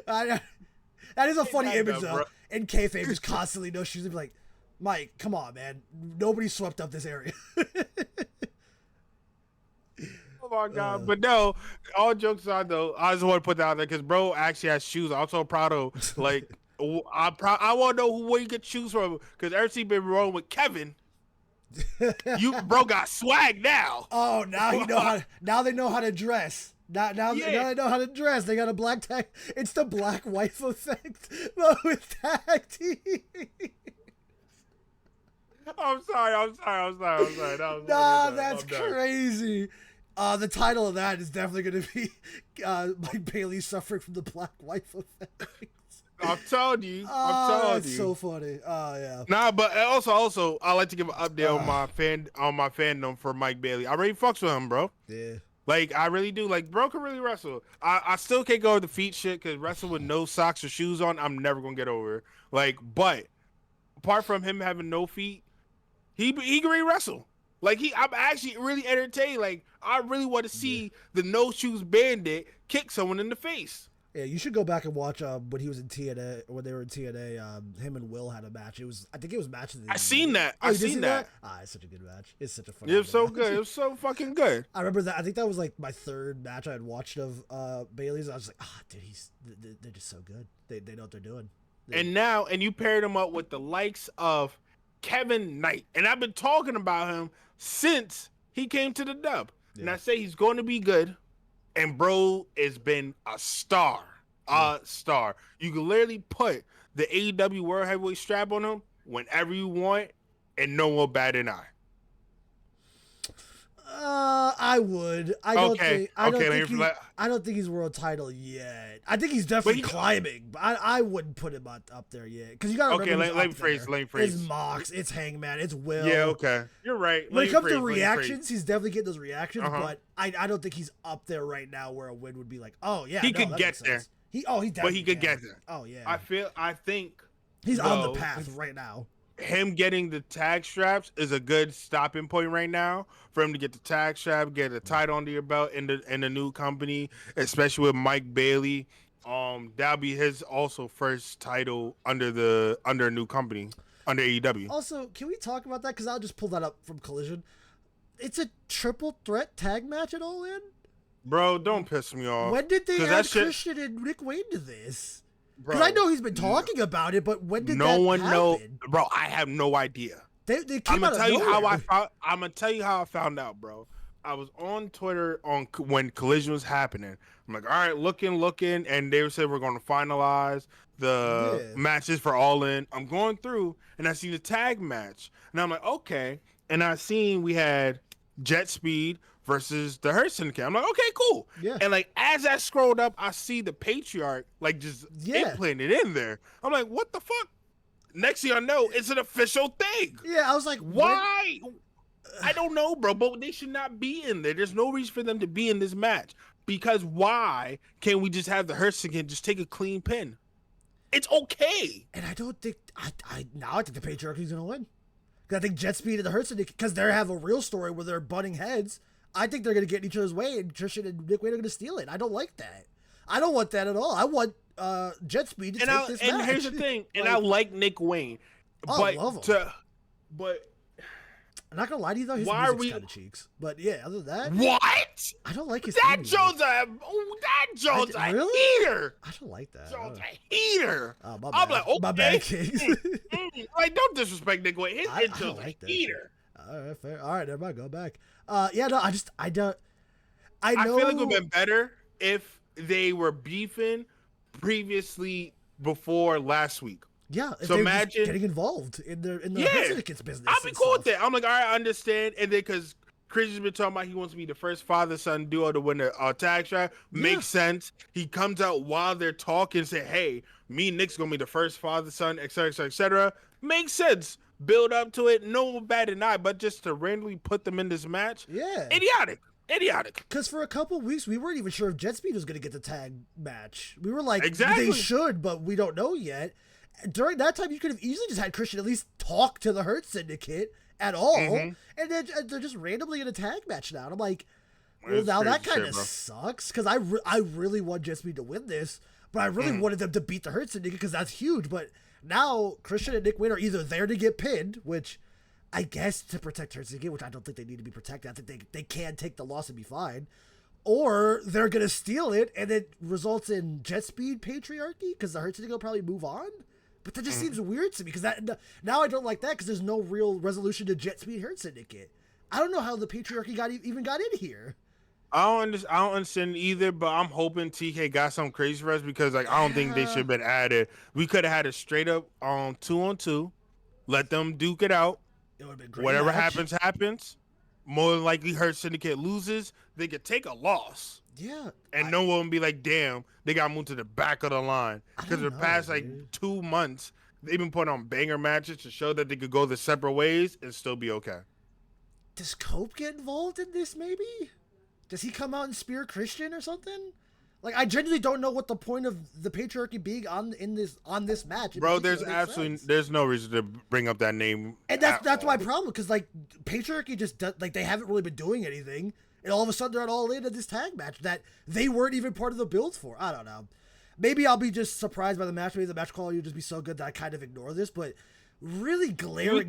Speaker 2: That is a funny image though. Bro. In kayfabe, just constantly no shoes. And be like, Mike, come on, man. Nobody swept up this area.
Speaker 1: Oh my God. But no, all jokes aside though, I just want to put that out there because bro actually has shoes. I'm so proud of, like, I want to know where you get shoes from because ever since you been rolling with Kevin, bro got swag now.
Speaker 2: Oh, now they know how to dress. Now they know how to dress. They got a black tag. It's the black wife effect, but with tag team.
Speaker 1: I'm sorry.
Speaker 2: That's crazy. The title of that is definitely going to be Mike Bailey suffering from the black wife effect.
Speaker 1: I'm telling you.
Speaker 2: That's so funny. Oh yeah.
Speaker 1: Nah, but also, I like to give an update on my fandom for Mike Bailey. I really fucks with him, bro.
Speaker 2: Yeah.
Speaker 1: Like I really do. Like bro can really wrestle. I still can't go with the feet shit because wrestling with no socks or shoes on, I'm never gonna get over. Like, but apart from him having no feet, he can really wrestle. Like I'm actually really entertained. Like I really want to see the No Shoes Bandit kick someone in the face.
Speaker 2: Yeah, you should go back and watch when he was in TNA. When they were in TNA, him and Will had a match. I think it was match of the year.
Speaker 1: I seen that. I seen that.
Speaker 2: It's such a good match. It's such a fun.
Speaker 1: It was so good. It was so fucking good.
Speaker 2: I remember that. I think that was like my third match I had watched of Bailey's. I was like, dude, they're just so good. They know what they're doing.
Speaker 1: And you paired him up with the likes of Kevin Knight, and I've been talking about him since he came to the dub. Yeah. And I say he's going to be good. And bro has been a star. You can literally put the AEW World Heavyweight strap on him whenever you want, and no one will bat an eye.
Speaker 2: I would. I don't think he's world title yet. I think he's definitely climbing, but I wouldn't put him up there yet because you got to remember.
Speaker 1: Okay, let me phrase.
Speaker 2: It's Mox, it's Hangman, it's Will.
Speaker 1: Yeah, okay, you're right.
Speaker 2: When it comes to reactions, he's definitely getting those reactions, but I don't think he's up there right now where a win would be like, oh yeah,
Speaker 1: he could get there. He could get there.
Speaker 2: Oh yeah.
Speaker 1: I think
Speaker 2: he's on the path right now.
Speaker 1: Him getting the tag straps is a good stopping point right now for him to get the tag strap, get a title under your belt in the new company, especially with Mike Bailey. That'll be his also first title under a new company, under AEW.
Speaker 2: Also, can we talk about that? Because I'll just pull that up from Collision. It's a triple threat tag match at All In?
Speaker 1: Bro, don't piss me off.
Speaker 2: When did they add Christian and Nick Wayne to this? Because I know he's been talking about it, but when did that happen? No one know,
Speaker 1: bro. I have no idea.
Speaker 2: They came out of nowhere.
Speaker 1: I'm gonna tell you how I found out, bro. I was on Twitter when Collision was happening. I'm like, all right, looking, and they said we're going to finalize the matches for All In. I'm going through, and I see the tag match, and I'm like, okay. And I seen we had Jet Speed versus the Hurt Syndicate. I'm like, okay, cool.
Speaker 2: Yeah.
Speaker 1: And like as I scrolled up, I see the Patriarch like just implanted in there. I'm like, what the fuck? Next thing I know, it's an official thing.
Speaker 2: Yeah, I was like,
Speaker 1: why? I don't know, bro, but they should not be in there. There's no reason for them to be in this match. Because why can't we just have the Hurt Syndicate just take a clean pin? It's okay.
Speaker 2: And I don't think I think the Patriarch is gonna win. Because I think Jet Speed and the Hurt Syndicate, because they have a real story where they're butting heads. I think they're going to get in each other's way, and Christian and Nick Wayne are going to steal it. I don't like that. I don't want that at all. I want Jet Speed to take this match.
Speaker 1: And here's the thing, and I like Nick Wayne.
Speaker 2: I love him.
Speaker 1: But
Speaker 2: I'm not going to lie to you, though. His music's kind of cheeks. But yeah, other than that.
Speaker 1: What?
Speaker 2: I don't like his
Speaker 1: That Joe's a heater.
Speaker 2: I don't like that.
Speaker 1: Joe's a heater.
Speaker 2: Oh, my bad.
Speaker 1: I'm like, okay.
Speaker 2: My bad, Kings.
Speaker 1: Like, don't disrespect Nick Wayne. His intro's
Speaker 2: like
Speaker 1: a heater.
Speaker 2: All right, fair. All right, never mind. Go back. Yeah, no, I know.
Speaker 1: I feel like it would have been better if they were beefing previously before last week.
Speaker 2: Yeah,
Speaker 1: so imagine
Speaker 2: getting involved in the Syndicate's business.
Speaker 1: I've been cool with that. I'm like, all right, I understand. And then because Christian's been talking about he wants to be the first father-son duo to win the tag strap. Makes sense. He comes out while they're talking, say, "Hey, me and Nick's gonna be the first father-son, etc., etc., etc." Makes sense. Build up to it. No bad in eye, but just to randomly put them in this match, idiotic.
Speaker 2: Because for a couple of weeks, we weren't even sure if Jet Speed was going to get the tag match. We were like,
Speaker 1: exactly.
Speaker 2: They should, but we don't know yet. During that time, you could have easily just had Christian at least talk to the Hurt Syndicate at all, and then they're just randomly in a tag match now. And I'm like, well, now that kind of sucks, because I really want Jet Speed to win this, but I really wanted them to beat the Hurt Syndicate because that's huge. But now Christian and Nick Wayne are either there to get pinned, which I guess to protect Hurt Syndicate, which I don't think they need to be protected. I think they can take the loss and be fine. Or they're going to steal it, and it results in Jet Speed patriarchy, because the Hurt Syndicate will probably move on. But that just seems weird to me, because now I don't like that, because there's no real resolution to Jet Speed Hurt Syndicate. I don't know how the patriarchy even got in here.
Speaker 1: I don't understand either, but I'm hoping TK got something crazy for us, because I don't think they should have been added. We could have had a straight up 2-on-2, let them duke it out.
Speaker 2: It would have been great.
Speaker 1: Whatever happens. More than likely, Hurt Syndicate loses. They could take a loss.
Speaker 2: Yeah.
Speaker 1: And no one would be like, damn, they got moved to the back of the line. Because the past 2 months, they've been putting on banger matches to show that they could go the separate ways and still be okay.
Speaker 2: Does Cope get involved in this, maybe? Does he come out and spear Christian or something? Like, I genuinely don't know what the point of the patriarchy being on this match.
Speaker 1: Bro, there's no reason to bring up that name.
Speaker 2: And that's my problem, because like patriarchy just they haven't really been doing anything, and all of a sudden they're all in at this tag match that they weren't even part of the build for. I don't know. Maybe I'll be just surprised by the match. Maybe the match quality will just be so good that I kind of ignore this, but really glaring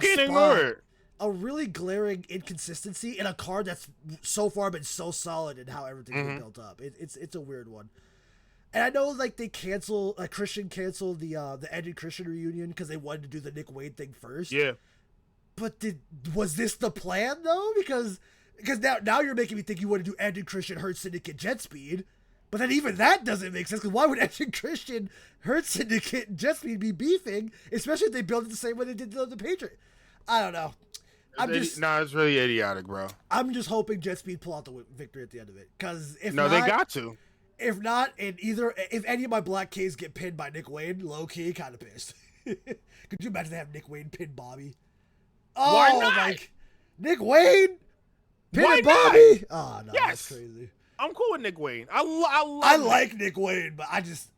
Speaker 2: a really glaring inconsistency in a card that's so far been so solid in how everything's been built up. It's a weird one. And I know like Christian canceled the Ed and Christian reunion because they wanted to do the Nick Wayne thing first.
Speaker 1: Yeah.
Speaker 2: But was this the plan though? Because now you're making me think you want to do Ed and Christian Hurt Syndicate Jet Speed. But then even that doesn't make sense, because why would Ed and Christian Hurt Syndicate and Jet Speed be beefing, especially if they built it the same way they did the Patriot? I don't know.
Speaker 1: It's really idiotic, bro.
Speaker 2: I'm just hoping Jet Speed pull out the victory at the end of it, because if
Speaker 1: they got to.
Speaker 2: If not, if any of my Black K's get pinned by Nick Wayne, low key, kind of pissed. Could you imagine they have Nick Wayne pin Bobby? Oh,
Speaker 1: why not?
Speaker 2: Like Nick Wayne pin Bobby? Oh no,
Speaker 1: yes.
Speaker 2: That's crazy.
Speaker 1: I'm cool with Nick Wayne. I
Speaker 2: like Nick Wayne, but I just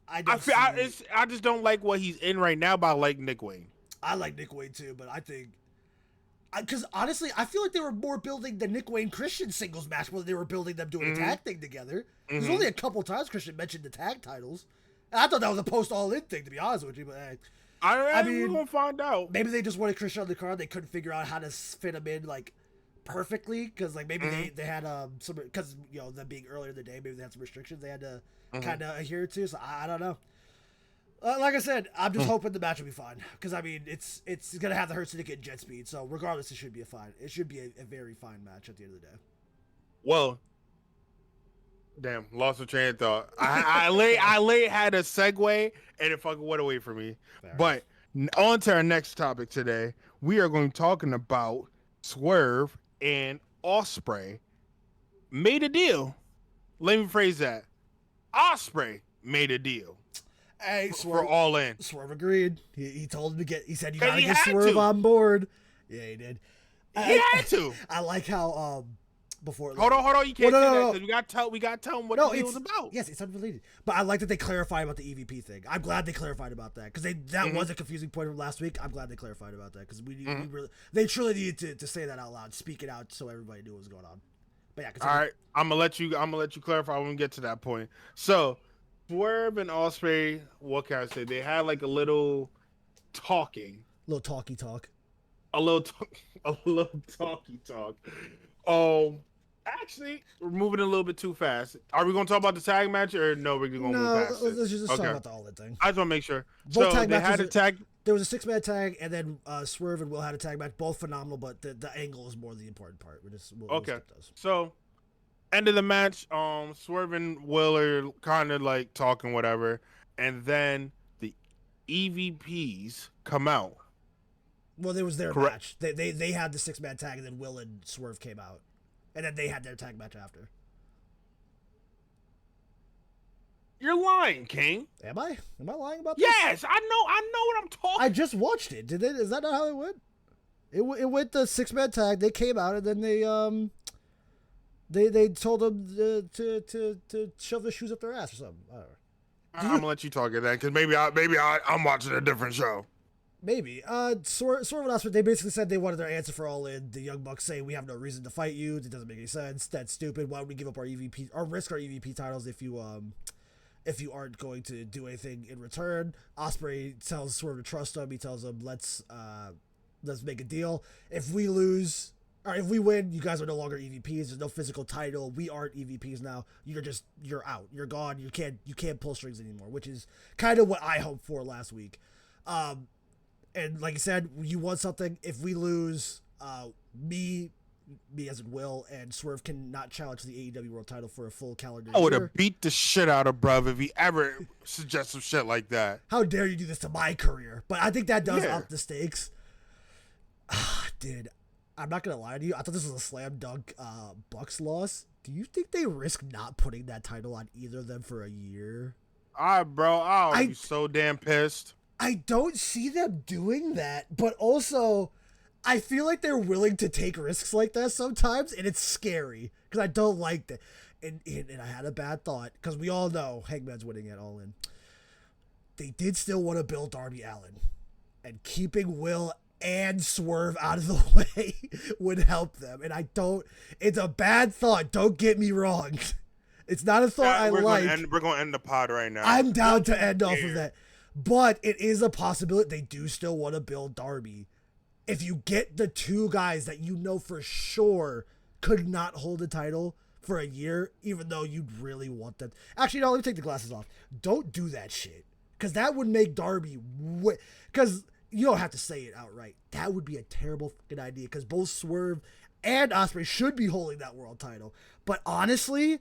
Speaker 1: don't like what he's in right now. But I like Nick Wayne.
Speaker 2: I like Nick Wayne too, but I think. Because honestly, I feel like they were more building the Nick Wayne Christian singles match more than they were building them doing a tag thing together. There's only a couple times Christian mentioned the tag titles. And I thought that was a post all in thing, to be honest with you. But
Speaker 1: I mean, we're gonna find out.
Speaker 2: Maybe they just wanted Christian on the card. They couldn't figure out how to fit him in like perfectly, because like maybe they had some, because them being earlier in the day, maybe they had some restrictions they had to kind of adhere to. So I don't know. Like I said, I'm just hoping the match will be fine, because I mean it's gonna have the Hurt Syndicate Jet Speed, so regardless, it should be a very fine match at the end of the day.
Speaker 1: Well, damn, lost a train of thought. I had a segue and it fucking went away from me.
Speaker 2: Fair
Speaker 1: but on to our next topic today. We are going to be talking about Swerve and Ospreay made a deal. Let me phrase that. Ospreay made a deal.
Speaker 2: Hey,
Speaker 1: Swerve, for All In.
Speaker 2: Swerve agreed. He told him he said you gotta get Swerve on board. Yeah, he did.
Speaker 1: He had to.
Speaker 2: I like how before.
Speaker 1: Hold on. You can't say that, because we got to tell him what the deal was about.
Speaker 2: Yes, it's unrelated. But I like that they clarified about the EVP thing. I'm glad they clarified about that, because that was a confusing point from last week. I'm glad they clarified about that, because they truly needed to say that out loud, speak it out, so everybody knew what was going on. But yeah, continue.
Speaker 1: All right, I'm gonna let you clarify when we get to that point. So, Swerve and Ospreay, what can I say? They had like a little talking.
Speaker 2: Little talky talk.
Speaker 1: A little talky talk. Actually, we're moving a little bit too fast. Are we going to talk about the tag match, or no? We're going to move past it.
Speaker 2: Let's just talk about the All In thing.
Speaker 1: I just want to make sure.
Speaker 2: Both tag
Speaker 1: they
Speaker 2: matches
Speaker 1: had a tag.
Speaker 2: There was a 6-man tag, and then Swerve and Will had a tag match. Both phenomenal, but the angle is more the important part. We'll skip those.
Speaker 1: So, end of the match, Swerve and Will are kind of like talking whatever, and then the EVPs come out.
Speaker 2: Well, there was their match. They had the 6-man tag, and then Will and Swerve came out. and then they had their tag match after.
Speaker 3: You're lying, King.
Speaker 2: Am I? Am I lying about this?
Speaker 3: Yes, I know what I'm talking.
Speaker 2: I just watched it. Did it? Is that not how it went? It went the 6-man tag. They came out and then they told them to shove the shoes up their ass or something. I don't know.
Speaker 3: I'm gonna let you talk it then, because maybe I'm watching a different show.
Speaker 2: Maybe. Swerve and Osprey, they basically said they wanted their answer for All In. The Young Bucks say we have no reason to fight you. It doesn't make any sense. That's stupid. Why would we give up our EVP or risk our EVP titles if you aren't going to do anything in return? Osprey tells Swerve to trust him. He tells him let's make a deal. If we lose or if we win, you guys are no longer EVPs. There's no physical title. We aren't EVPs now. You're out. You're gone. You can't pull strings anymore, which is kind of what I hoped for last week. And like I said, you want something. If we lose, me as in Will and Swerve cannot challenge the AEW World Title for a full calendar year.
Speaker 3: I would have beat the shit out of bruv if he ever suggests some shit like that.
Speaker 2: How dare you do this to my career? But I think that does up the stakes. Dude, I'm not gonna lie to you. I thought this was a slam dunk Bucks loss. Do you think they risk not putting that title on either of them for a year?
Speaker 3: Bro, I'll be so damn pissed.
Speaker 2: I don't see them doing that, but also I feel like they're willing to take risks like that sometimes, and it's scary because I don't like that. And I had a bad thought because we all know Hangman's winning it All In. They did still want to build Darby Allin, and keeping Will and Swerve out of the way would help them. And I don't. It's a bad thought. Don't get me wrong. It's not a thought I like.
Speaker 3: We're going to end the pod right now.
Speaker 2: I'm down to end off of that. But it is a possibility. They do still want to build Darby. If you get the two guys that you know for sure could not hold the title for a year, even though you'd really want them. Actually, no, let me take the glasses off. Don't do that shit. Because that would make Darby... Because you don't have to say it outright. That would be a terrible fucking idea. Because both Swerve and Osprey should be holding that world title. But honestly,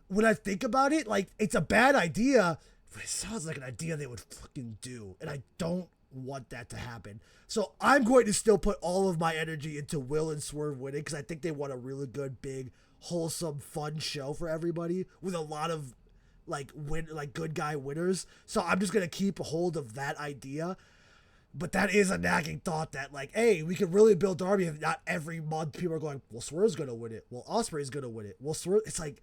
Speaker 2: when I think about it, like, it's a bad idea... But it sounds like an idea they would fucking do. And I don't want that to happen. So I'm going to still put all of my energy into Will and Swerve winning because I think they want a really good, big, wholesome, fun show for everybody with a lot of good guy winners. So I'm just going to keep a hold of that idea. But that is a nagging thought that, like, hey, we could really build Darby if not every month people are going, well, Swerve's going to win it. Well, Osprey's going to win it. Well, Swerve, it's like...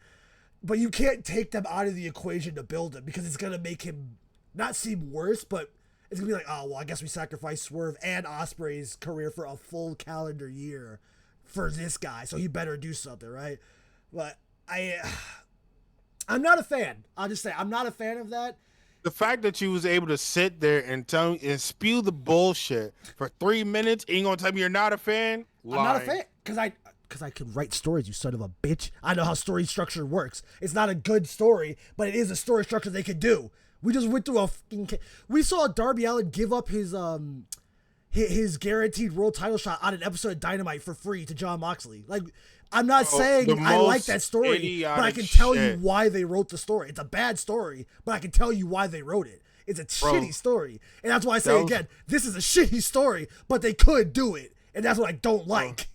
Speaker 2: But you can't take them out of the equation to build him because it's going to make him not seem worse, but it's going to be like, oh, well, I guess we sacrificed Swerve and Osprey's career for a full calendar year for this guy, so he better do something, right? But I'm not a fan. I'll just say I'm not a fan of that.
Speaker 3: The fact that you was able to sit there and tell me and spew the bullshit for 3 minutes and you're going to tell me you're not a fan?
Speaker 2: I'm not a fan because I can write stories, you son of a bitch. I know how story structure works. It's not a good story, but it is a story structure they could do. We just went through we saw Darby Allin give up his guaranteed world title shot on an episode of Dynamite for free to Jon Moxley. Like, I'm not saying I like that story, but I can tell you why they wrote the story. It's a bad story, but I can tell you why they wrote it. It's a shitty story. And that's why I say again, this is a shitty story, but they could do it. And that's what I don't like.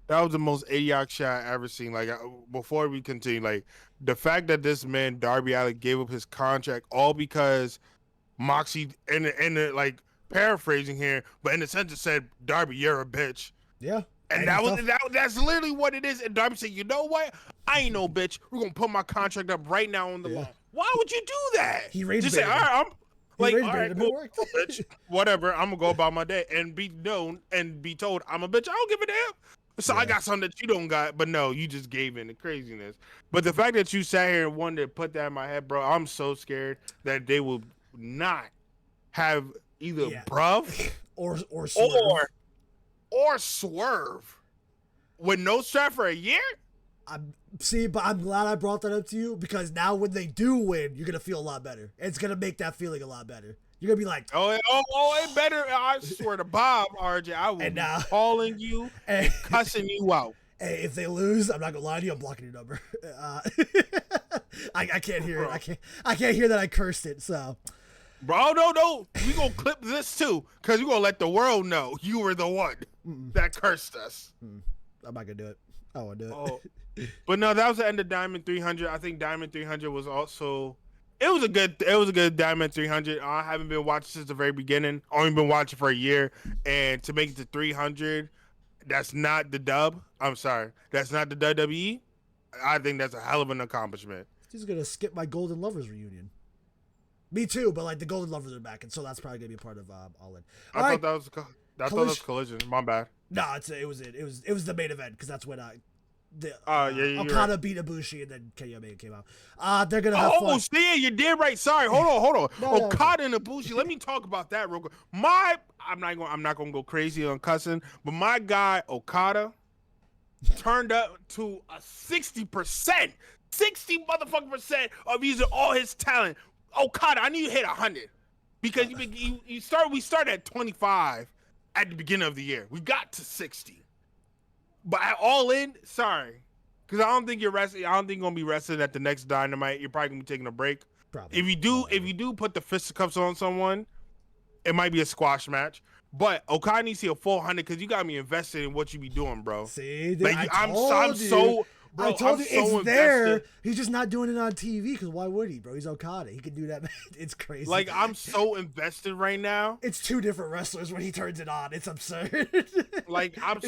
Speaker 3: That was the most idiotic shit I ever seen. Like, before we continue, like, the fact that this man, Darby Allin, gave up his contract all because Moxie, like, paraphrasing here, but in the sense it said, Darby, you're a bitch.
Speaker 2: Yeah.
Speaker 3: And that's literally what it is. And Darby said, you know what? I ain't no bitch. We're going to put my contract up right now on the line. Why would you do that?
Speaker 2: He rage
Speaker 3: just say, all right, all right, cool, bitch. Whatever. I'm going to go about my day and be known and be told I'm a bitch. I don't give a damn. So I got something that you don't got, but no, you just gave in the craziness. But the fact that you sat here and wanted to put that in my head, bro, I'm so scared that they will not have either bruv
Speaker 2: or Swerve.
Speaker 3: Or Swerve with no strap for a year.
Speaker 2: But I'm glad I brought that up to you because now when they do win, you're gonna feel a lot better. It's gonna make that feeling a lot better. You're gonna be like,
Speaker 3: it better. I swear to Bob, RJ, I will be calling you and cussing you out.
Speaker 2: Hey, if they lose, I'm not gonna lie to you. I'm blocking your number. I can't hear it. I can't hear that I cursed it. So,
Speaker 3: bro, no, we gonna clip this too, cause we gonna let the world know you were the one that cursed us.
Speaker 2: I'm not gonna do it. I want to do it.
Speaker 3: Oh, but no, that was the end of Diamond 300. I think Diamond 300 was also. It was a good Diamond 300. I haven't been watching since the very beginning. Only been watching for a year, and to make it to 300, that's not the dub. I'm sorry, that's not the WWE. I think that's a hell of an accomplishment.
Speaker 2: He's gonna skip my Golden Lovers reunion. Me too, but like the Golden Lovers are back, and so that's probably gonna be a part of All In.
Speaker 3: I thought that was Collision. My bad.
Speaker 2: No, it was the main event because that's when
Speaker 3: Okada
Speaker 2: right. beat Ibushi and then Kenny Omega came out. They're gonna have fun.
Speaker 3: Oh, see, you did right. Sorry, hold on.
Speaker 2: No,
Speaker 3: Okada and Ibushi. Let me talk about that real quick. I'm not gonna go crazy on cussing, but my guy Okada turned up to a 60%, 60 motherfucking percent of using all his talent. Okada, I need you to hit 100 because we started at 25 at the beginning of the year. We got to 60. But at All In, sorry, because I don't think you're resting. I don't think you're gonna be resting at the next Dynamite. You're probably gonna be taking a break.
Speaker 2: Probably.
Speaker 3: If you do put the fisticuffs on someone, it might be a squash match. But Okada needs to see a full 100 because you got me invested in what you be doing, bro.
Speaker 2: See,
Speaker 3: like, I told you
Speaker 2: it's there. He's just not doing it on TV because why would he, bro? He's Okada. He can do that. It's crazy.
Speaker 3: Like, I'm so invested right now.
Speaker 2: It's two different wrestlers when he turns it on. It's absurd.
Speaker 3: Like, I'm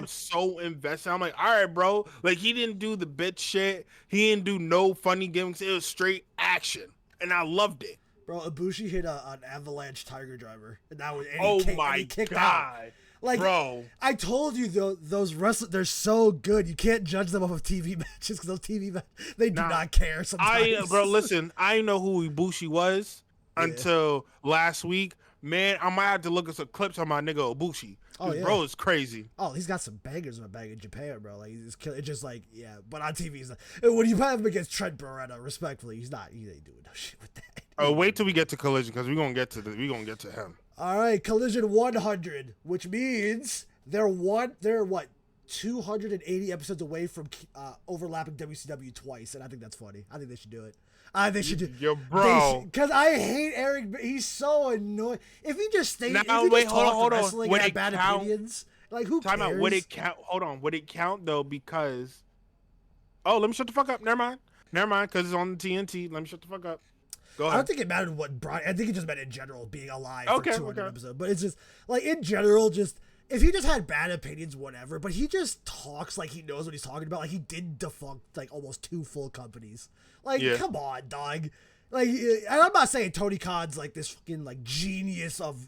Speaker 3: so invested. I'm like, all right, bro. Like, he didn't do the bitch shit. He didn't do no funny gimmicks. It was straight action, and I loved it.
Speaker 2: Bro, Ibushi hit an avalanche tiger driver, and that was
Speaker 3: he kicked out.
Speaker 2: Like,
Speaker 3: bro,
Speaker 2: I told you those wrestlers, they're so good. You can't judge them off of TV matches because those TV matches, they do not care sometimes.
Speaker 3: Bro, listen, I didn't know who Ibushi was until last week. Man, I might have to look at some clips on my nigga Ibushi. Bro, it's crazy.
Speaker 2: Oh, he's got some bangers in the bag in Japan, bro. Like, it's just like, but on TV, he's not. When you put him against Trent Beretta, respectfully, he ain't doing no shit with that.
Speaker 3: Oh, wait till we get to Collision because we're gonna get to him.
Speaker 2: All right, Collision 100, which means they're 280 episodes away from overlapping WCW twice, and I think that's funny. I think they should do it. They should do.
Speaker 3: Yo, bro.
Speaker 2: Because I hate Eric. He's so annoying. If he just stayed,
Speaker 3: hold on.
Speaker 2: Wrestling and had bad opinions, like who cares?
Speaker 3: Would it count? Hold on. Would it count though? Because let me shut the fuck up. Never mind. Because it's on the TNT. Let me shut the fuck up. Go ahead.
Speaker 2: I don't think it mattered what Brian. I think it just meant in general being alive for 200 episodes. But it's just like in general, just if he just had bad opinions, whatever. But he just talks like he knows what he's talking about. Like he did defunct like almost 2 full companies. Like come on, dog. Like, and I'm not saying Tony Khan's like this fucking like genius of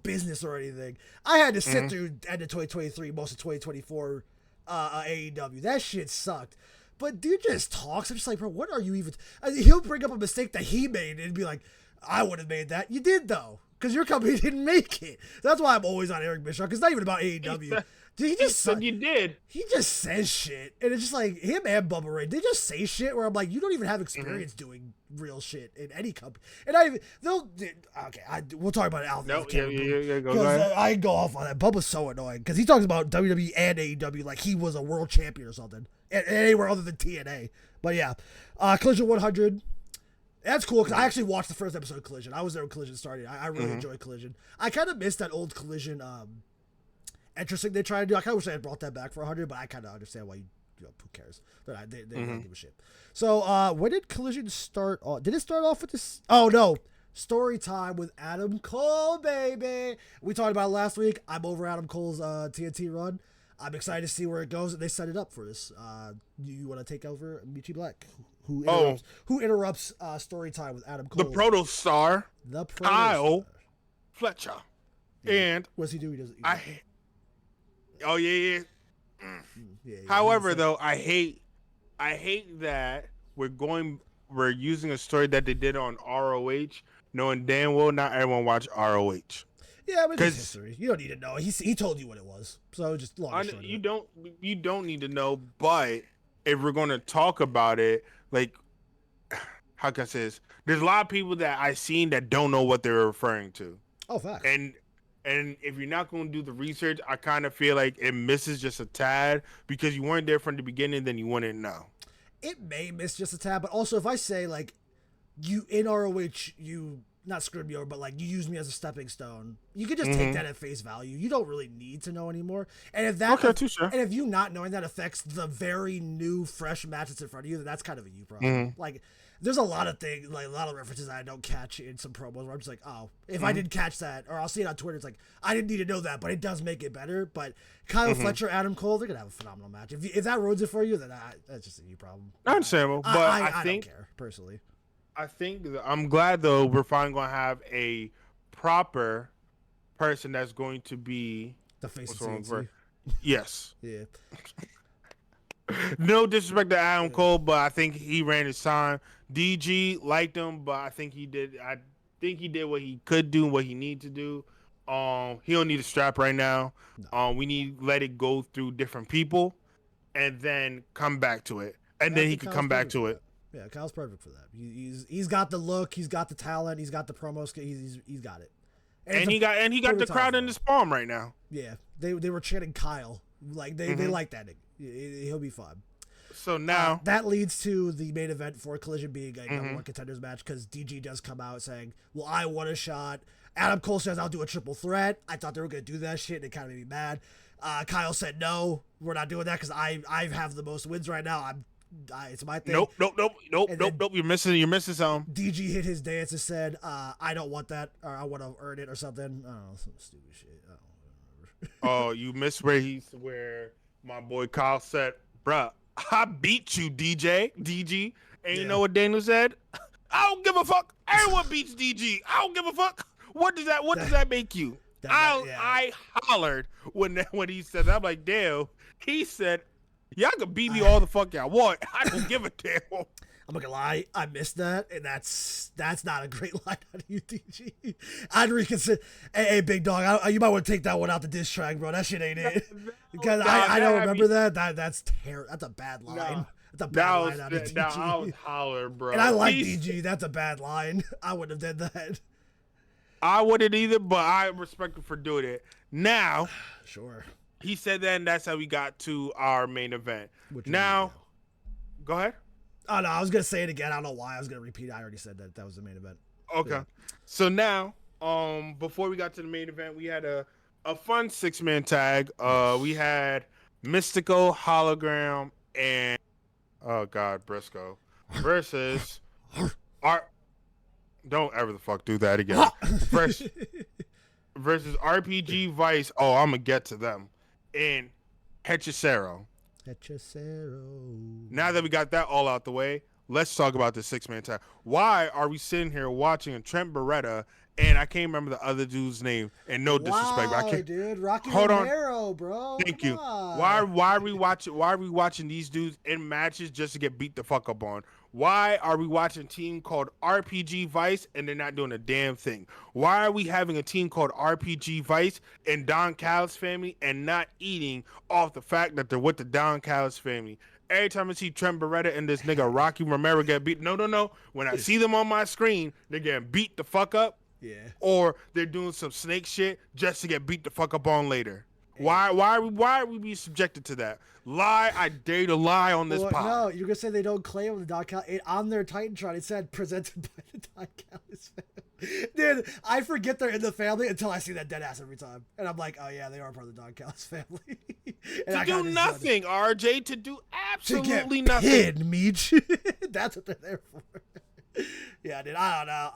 Speaker 2: business or anything. I had to sit through end of 2023, most of 2024 AEW. That shit sucked. But dude just talks. I'm just like, bro, what are you even? He'll bring up a mistake that he made and be like, I would have made that. You did though, because your company didn't make it. That's why I'm always on Eric Bischoff. Because it's not even about AEW. Dude, he just said
Speaker 3: you did.
Speaker 2: He just says shit, and it's just like him and Bubba Ray. They just say shit where I'm like, you don't even have experience doing real shit in any company. And we'll talk about it out there.
Speaker 3: Go ahead.
Speaker 2: I go off on that. Bubba's so annoying because he talks about WWE and AEW like he was a world champion or something, and anywhere other than TNA. But yeah, Collision 100. That's cool because I actually watched the first episode of Collision. I was there when Collision started. I really enjoyed Collision. I kind of missed that old Collision interesting they try to do. I kind of wish they had brought that back for 100, but I kind of understand why who cares? They don't give a shit. So when did Collision start? Did it start off with this? Oh no, story time with Adam Cole, baby. We talked about it last week. I'm over Adam Cole's TNT run. I'm excited to see where it goes, and they set it up for this. You want to take over Michi Black, who interrupts story time with Adam Cole,
Speaker 3: the Proto Star, Kyle Fletcher, and
Speaker 2: what's he do? He doesn't.
Speaker 3: However, though, I hate that we're using a story that they did on ROH, knowing damn well not everyone watch ROH.
Speaker 2: Yeah, but it's history. You don't need to know. He told you what it was, so just long.
Speaker 3: You don't need to know. But if we're going to talk about it, like how can I say this? There's a lot of people that I've seen that don't know what they're referring to.
Speaker 2: Oh, facts.
Speaker 3: And if you're not going to do the research, I kind of feel like it misses just a tad because you weren't there from the beginning, then you wouldn't know.
Speaker 2: It may miss just a tad, but also if I say like you in ROH, you not screwed me over, but like you used me as a stepping stone. You could just take that at face value. You don't really need to know anymore. And if that, and if you not knowing that affects the very new, fresh match that's in front of you, then that's kind of a you problem. Like, there's a lot of things, like a lot of references I don't catch in some promos where I'm just like, oh, if I didn't catch that, or I'll see it on Twitter, it's like, I didn't need to know that, but it does make it better. But Kyle Fletcher, Adam Cole, they're going to have a phenomenal match. If that ruins it for you, then that's just a you problem.
Speaker 1: Understandable, but I think,
Speaker 2: don't care, personally.
Speaker 1: I think I'm glad though we're finally going to have a proper person that's going to be
Speaker 2: the face of CNC.
Speaker 1: Yes.
Speaker 2: Yeah.
Speaker 1: No disrespect to Adam Cole, but I think he ran his time. DG liked him, but I think he did what he could do, what he needed to do. He don't need a strap right now. No. We need to let it go through different people, and then come back to it, and then he could come back to it.
Speaker 2: Yeah, Kyle's perfect for that. He's got the look, he's got the talent, he's got the promo skill, he's got it.
Speaker 1: And he got the crowd in his palm right now.
Speaker 2: Yeah, they were chanting Kyle, like they like that nigga. He'll be fun.
Speaker 1: So now
Speaker 2: that leads to the main event for Collision being a number one contenders match, because DG does come out saying, "Well, I want a shot." Adam Cole says, "I'll do a triple threat." I thought they were gonna do that shit, and it kind of made me mad. Kyle said, "No, we're not doing that because I have the most wins right now. It's my thing."
Speaker 1: Nope. You're missing something.
Speaker 2: DG hit his dance and said, "I don't want that, or I want to earn it, or something." I don't know, some stupid shit. I don't know.
Speaker 1: Oh, you missed where my boy Kyle said, "Bruh, I beat you, DG." And you know what Daniel said? I don't give a fuck. Everyone beats DG. I don't give a fuck. What does that make you? I hollered when he said that. I'm like, damn. He said, y'all can beat me all the fuck y'all want. I don't give a damn.
Speaker 2: I'm not gonna lie, I missed that, and that's not a great line out of you, DG. I'd reconsider. Hey, big dog, you might want to take that one out the diss track, bro. That shit ain't it. Because I don't remember that. That's terrible. That's a bad line. That's a bad line out of DG.
Speaker 1: I was hollering, bro.
Speaker 2: And I like DG. That's a bad line. I wouldn't have done that.
Speaker 1: I wouldn't either, but I respect him for doing it. Now,
Speaker 2: sure.
Speaker 1: He said that, and that's how we got to our main event. Now, go ahead.
Speaker 2: Oh, no, I was going to say it again. I don't know why. I was going to repeat it. I already said that was the main event.
Speaker 1: Okay. Yeah. So now, before we got to the main event, we had a fun 6-man tag. We had Mystico, Hologram, and Briscoe versus don't ever the fuck do that again. versus RPG Vice. Oh, I'm gonna get to them. And Hechicero. Now that we got that all out the way, let's talk about the 6-man tag. Why are we sitting here watching Trent Beretta and I can't remember the other dude's name, and no disrespect, but I can't.
Speaker 2: Dude, Rocky Romero, bro.
Speaker 1: Thank you. Why are we watching these dudes in matches just to get beat the fuck up on? Why are we watching a team called RPG Vice and they're not doing a damn thing? Why are we having a team called RPG Vice and Don Callis family and not eating off the fact that they're with the Don Callis family? Every time I see Trent Beretta and this nigga Rocky Romero get beat, no. When I see them on my screen, they're getting beat the fuck up.
Speaker 2: Yeah.
Speaker 1: Or they're doing some snake shit just to get beat the fuck up on later. Why are we being subjected to that? Lie, I dare to lie on this pod.
Speaker 2: No, you're gonna say they don't claim the Don Callis on their Titantron. It said presented by the Don Callis family. Dude, I forget they're in the family until I see that dead ass every time, and I'm like, oh yeah, they are part of the Don Callis family.
Speaker 1: To do nothing, RJ. To do absolutely nothing.
Speaker 2: Hid, Meech. That's what they're there for. Yeah, dude. I don't know.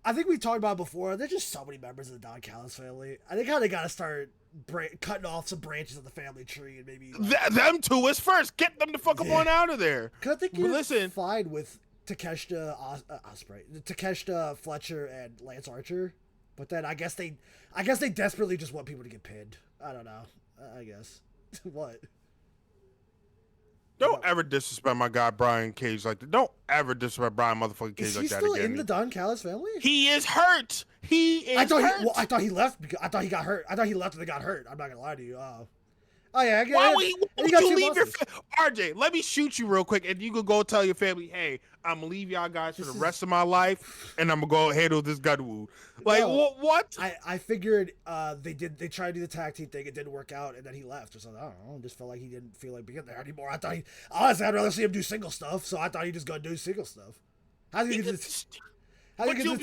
Speaker 2: I think we talked about it before. There's just so many members of the Don Callis family. I think how they gotta start cutting off some branches of the family tree and maybe
Speaker 1: them two is first. Get them the fuck up on out of there.
Speaker 2: Cause I think you're fine with Takeshita Takeshita, Fletcher, and Lance Archer, but then I guess they desperately just want people to get pinned. I don't know. I guess what.
Speaker 1: Don't ever disrespect my guy Brian Cage like that. Don't ever disrespect Brian motherfucking Cage like that again.
Speaker 2: Is he still in the Don Callis family?
Speaker 1: He is hurt. I
Speaker 2: thought he left. I thought he got hurt. I thought he left and they got hurt. I'm not gonna lie to you. Oh yeah.
Speaker 1: Why would you leave your RJ? Let me shoot you real quick, and you could go tell your family, "Hey, I'm gonna leave y'all guys for the rest of my life, and I'm gonna go handle this gun wound." Like what?
Speaker 2: I figured they tried to do the tag team thing. It didn't work out, and then he left or something. I don't know. Just felt like he didn't feel like being there anymore. I thought honestly, I'd rather see him do single stuff. So I thought he just gonna do single stuff. But you're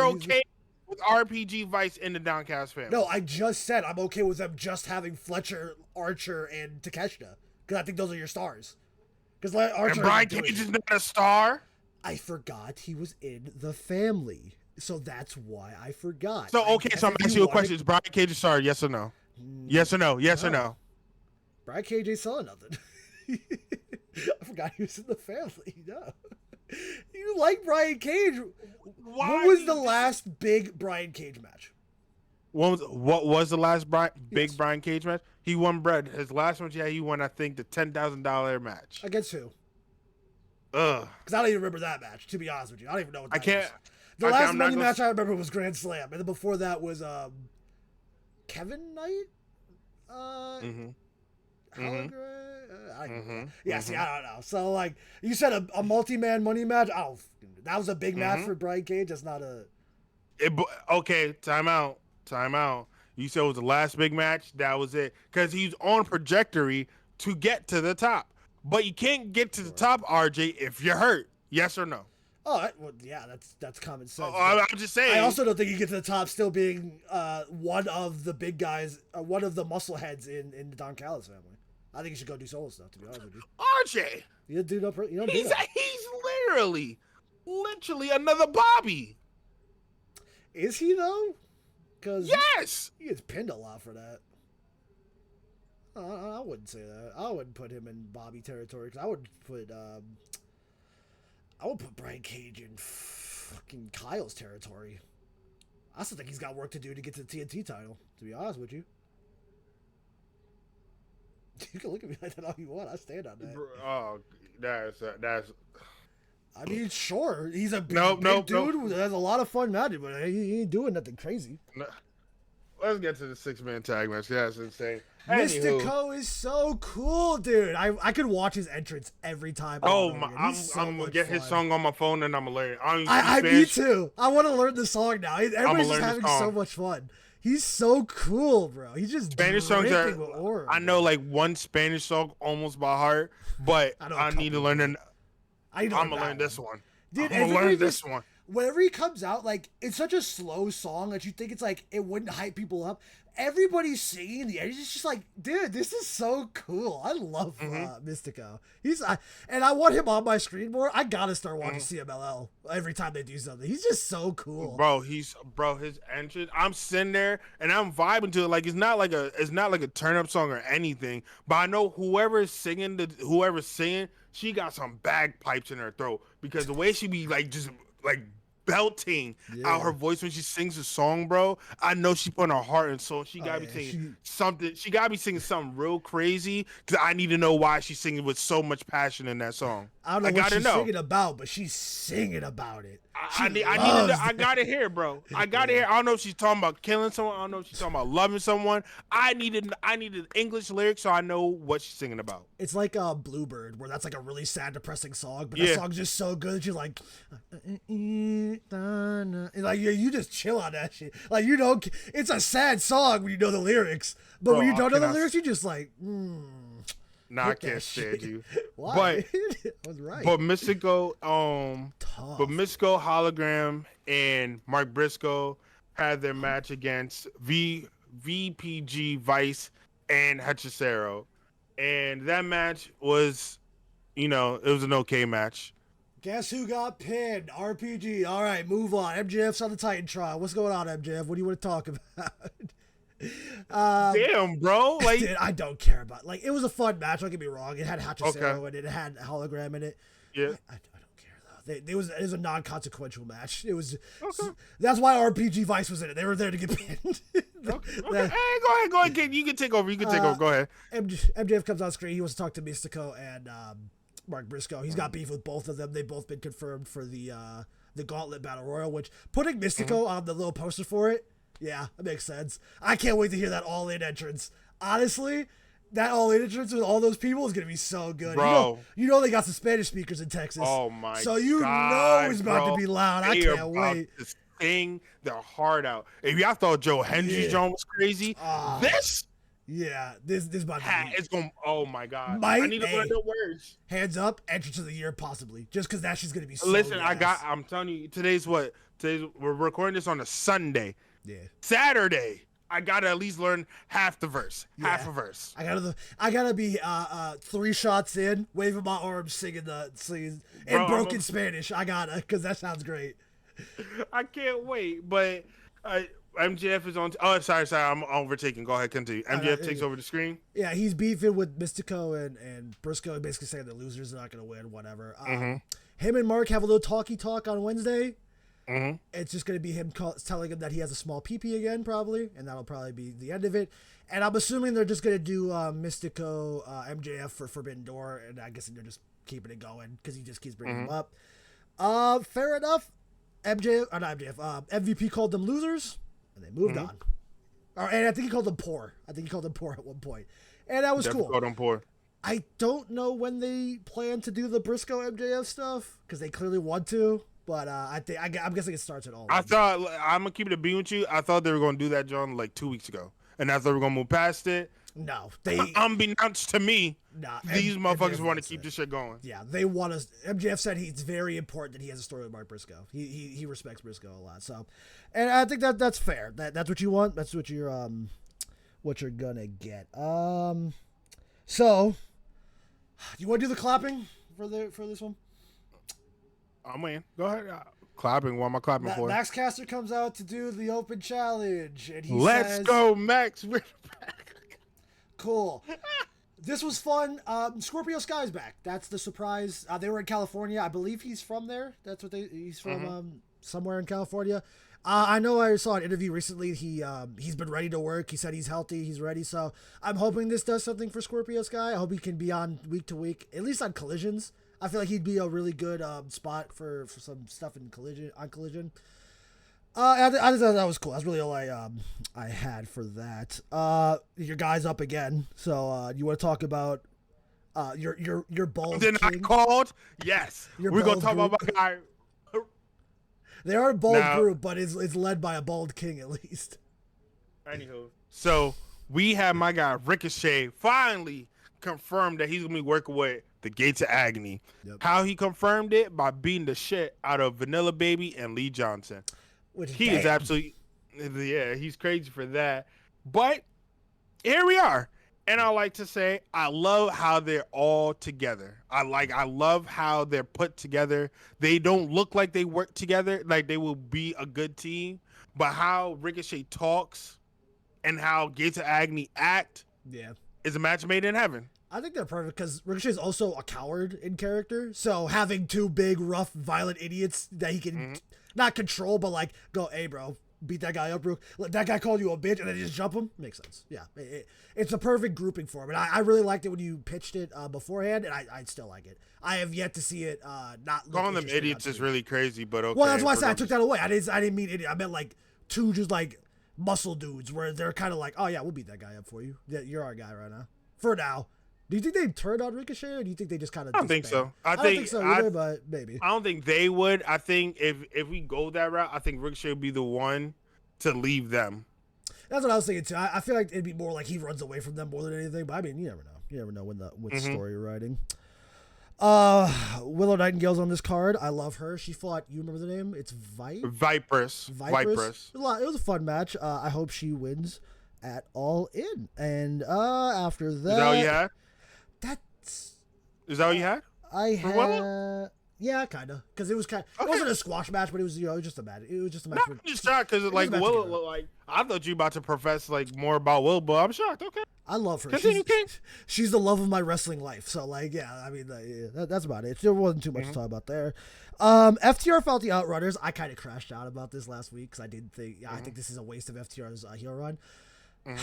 Speaker 3: okay with RPG Vice in the Downcast family.
Speaker 2: No, I just said I'm okay with them just having Fletcher, Archer, and Takeshita because I think those are your stars. Because Archer
Speaker 3: and Brian Cage is not a star.
Speaker 2: I forgot he was in the family, so that's why I forgot.
Speaker 3: So okay, so I'm asking you a question: Is Brian Cage a star? Yes or no? Yes or no? Yes or no?
Speaker 2: Brian Cage ain't selling nothing. I forgot he was in the family. No. You like Brian Cage. What was the last big Brian Cage match?
Speaker 3: What was the last big Brian Cage match? He won bread. His last match, he won, I think, the $10,000 match.
Speaker 2: Against who?
Speaker 3: Because
Speaker 2: I don't even remember that match, to be honest with you. I don't even know what that was. The
Speaker 3: Okay,
Speaker 2: last money match I remember was Grand Slam. And then before that was Kevin Knight? See, I don't know. So, like, you said a multi-man money match. Oh, that was a big match for Brian Cage. That's not a...
Speaker 3: Okay, time out. You said it was the last big match. That was it. Because he's on trajectory to get to the top. But you can't get to the top, RJ, if you're hurt. Yes or no?
Speaker 2: Oh, well, yeah, that's common sense.
Speaker 3: I'm just saying.
Speaker 2: I also don't think you get to the top still being one of the big guys, one of the muscle heads in the Don Callis family. I think you should go do solo stuff, to be honest with you.
Speaker 3: RJ!
Speaker 2: You do no, you don't
Speaker 3: he's
Speaker 2: do that.
Speaker 3: He's literally another Bobby.
Speaker 2: Is he, though? Because
Speaker 3: yes!
Speaker 2: He gets pinned a lot for that. I wouldn't say that. I wouldn't put him in Bobby territory, because I would put Brian Cage in fucking Kyle's territory. I still think he's got work to do to get to the TNT title, to be honest with you. You can look at me like that all you want. I stand on that.
Speaker 3: Oh, that's.
Speaker 2: I mean, sure, he's a big dude who has a lot of fun matches, but he ain't doing nothing crazy.
Speaker 3: No. Let's get to the 6-man tag match. Yeah, that's insane.
Speaker 2: Mystico is so cool, dude. I could watch his entrance every time.
Speaker 3: Oh my! I'm gonna get his song on my phone and I'm gonna learn it.
Speaker 2: Me too. I want to learn the song now. Everybody's just having so much fun. He's so cool, bro. He's just
Speaker 3: Spanish songs are. I know like one Spanish song almost by heart, but I need to learn it. I'm gonna learn this one.
Speaker 2: Dude,
Speaker 3: I'm gonna learn this one.
Speaker 2: Whenever he comes out, like, it's such a slow song that you think it's like it wouldn't hype people up. Everybody's singing the edge. It's just like, dude, this is so cool. I love Mystico. And I want him on my screen more. I gotta start watching CMLL every time they do something. He's just so cool,
Speaker 3: bro. His entrance. I'm sitting there and I'm vibing to it. Like it's not like a turn up song or anything. But I know whoever's singing, she got some bagpipes in her throat because the way she be like just like belting out her voice when she sings a song, bro. I know she put her heart and soul. She gotta be singing something. She gotta be singing something real crazy because I need to know why she's singing with so much passion in that song.
Speaker 2: I don't know what she's singing about, but she's singing about it.
Speaker 3: I gotta hear, bro. I gotta hear. I don't know if she's talking about killing someone. I don't know if she's talking about loving someone. I needed English lyrics so I know what she's singing about.
Speaker 2: It's like Bluebird, where that's like a really sad, depressing song, but that song's just so good that you're like, you just chill on that shit. Like, you know, it's a sad song when you know the lyrics, but when you don't know the lyrics, you just like,
Speaker 3: Nah, I can't stand you.
Speaker 2: Why?
Speaker 3: But I was right. But Mystico, Hologram and Mark Briscoe had their match against VPG Vice and Hechicero. And that match was, it was an okay match.
Speaker 2: Guess who got pinned? RPG. All right, move on. MJF's on the Titantron. What's going on, MJF? What do you want to talk about?
Speaker 3: Damn, bro. Like,
Speaker 2: dude, I don't care about. Like, it was a fun match. Don't get me wrong. It had Hachicero and it had Hologram in it.
Speaker 3: Yeah,
Speaker 2: I don't care though. It was a non-consequential match. It was. That's why RPG Vice was in it. They were there to get pinned.
Speaker 3: Okay. Hey, go ahead. You can take over. Go ahead.
Speaker 2: MJF comes on screen. He wants to talk to Mystico and Mark Briscoe. He's got beef with both of them. They've both been confirmed for the Gauntlet Battle Royal. Which putting Mystico on the little poster for it. Yeah, that makes sense. I can't wait to hear that All-In entrance. Honestly, that All-In entrance with all those people is going to be so good.
Speaker 3: Bro.
Speaker 2: You know they got some Spanish speakers in Texas.
Speaker 3: Oh, my God.
Speaker 2: So you know it's about to be loud. I can't wait.
Speaker 3: To sing their heart out. If y'all thought Joe Hendry's John was crazy, this
Speaker 2: Yeah, this about to be.
Speaker 3: It's going. Oh my god!
Speaker 2: I
Speaker 3: need to learn the words.
Speaker 2: Hands up, entrance of the year, possibly. Just because that she's gonna be. So
Speaker 3: Listen,
Speaker 2: gas.
Speaker 3: I'm telling you, today's what? We're recording this on a Sunday.
Speaker 2: Yeah.
Speaker 3: Saturday, I gotta at least learn half the verse.
Speaker 2: Yeah.
Speaker 3: Half a verse.
Speaker 2: I gotta be 3 shots in, waving my arms, singing in broken Spanish. I gotta, because that sounds great.
Speaker 3: I can't wait, but. MJF is on. Sorry, I'm overtaking. Go ahead, continue. MJF takes over the screen.
Speaker 2: Yeah, he's beefing with Mystico and Briscoe, basically saying the losers are not going to win, whatever. Him and Mark have a little talk on Wednesday. It's just going to be him telling him that he has a small PP again, probably, and that'll probably be the end of it. And I'm assuming they're just going to do Mystico, MJF for Forbidden Door, and I guess they're just keeping it going because he just keeps bringing them up. Fair enough. MVP called them losers. And they moved on. And I think he called them poor. at one point. And that was cool.
Speaker 3: Called them poor.
Speaker 2: I don't know when they plan to do the Briscoe MJF stuff, because they clearly want to. But I'm guessing it starts at all.
Speaker 3: I'm going to keep it a beat with you. I thought they were going to do that, John, like 2 weeks ago. And I thought we were going to move past it.
Speaker 2: No.
Speaker 3: Unbeknownst to me, these motherfuckers want to keep this shit going.
Speaker 2: Yeah, they want us. MJF said it's very important that he has a story with Mark Briscoe. He respects Briscoe a lot. So, and I think that's fair. That's what you want. That's what you're gonna get. So, you want to do the clapping for this one?
Speaker 3: I'm in. Go ahead. Clapping. What am I clapping for?
Speaker 2: Max Caster comes out to do the open challenge, and he
Speaker 3: Let's
Speaker 2: says,
Speaker 3: go, Max.
Speaker 2: Cool. This was fun. Scorpio Sky's back. That's the surprise. They were in California. I believe he's from there. That's what he's from. Somewhere in California. I know I saw an interview recently. He's been ready to work. He said he's healthy. He's ready. So I'm hoping this does something for Scorpio Sky. I hope he can be on week to week, at least on Collisions. I feel like he'd be a really good spot for some stuff in Collision. I thought that was cool. That's really all I had for that. Your guy's up again, so you want to talk about your bald king?
Speaker 3: Then I called. Yes, we're gonna talk about my guy.
Speaker 2: They are a bald group, but it's led by a bald king at least.
Speaker 3: Anywho, so we have my guy Ricochet finally confirmed that he's gonna be working with the Gates of Agony. Yep. How he confirmed it? By beating the shit out of Vanilla Baby and Lee Johnson. Is absolutely, he's crazy for that. But here we are. And I like to say, I love how they're all together. I love how they're put together. They don't look like they work together, like they will be a good team. But how Ricochet talks and how Gates of Agony act is a match made in heaven.
Speaker 2: I think they're perfect because Ricochet is also a coward in character. So having two big, rough, violent idiots that he can not control, but like go, hey, bro, beat that guy up, bro. Let that guy call you a bitch and then just jump him. Makes sense. Yeah. It's a perfect grouping for him. And I really liked it when you pitched it beforehand, and I still like it. I have yet to see it not
Speaker 3: calling them idiots is really crazy, but okay.
Speaker 2: Well, that's why I said I took that away. I didn't mean idiot. I meant like two just like muscle dudes where they're kind of like, oh, yeah, we'll beat that guy up for you. Yeah, you're our guy right now. For now. Do you think they turned on Ricochet, or do you think they just kind of?
Speaker 3: I don't think so.
Speaker 2: I don't think so either, but maybe.
Speaker 3: I don't think they would. I think if we go that route, I think Ricochet would be the one to leave them.
Speaker 2: That's what I was thinking too. I feel like it'd be more like he runs away from them more than anything. But I mean, you never know. You never know what story you're writing. Willow Nightingale's on this card. I love her. She fought. You remember the name? It's
Speaker 3: Vipress.
Speaker 2: It was a fun match. I hope she wins at All In. And after that,
Speaker 3: is that all you had? Is that all you had?
Speaker 2: I had. Yeah, kind of, because it was it wasn't a squash match, but it was just a match. It was just a match.
Speaker 3: I'm just shocked because like Will, like I thought you about to profess like more about Will, but I'm shocked. Okay,
Speaker 2: I love her.
Speaker 3: Continue,
Speaker 2: she's the love of my wrestling life. So like, yeah, I mean, that's about it. There wasn't too much to talk about there. FTR fought the Outrunners. I kind of crashed out about this last week because I didn't think. I think this is a waste of FTR's heel run. God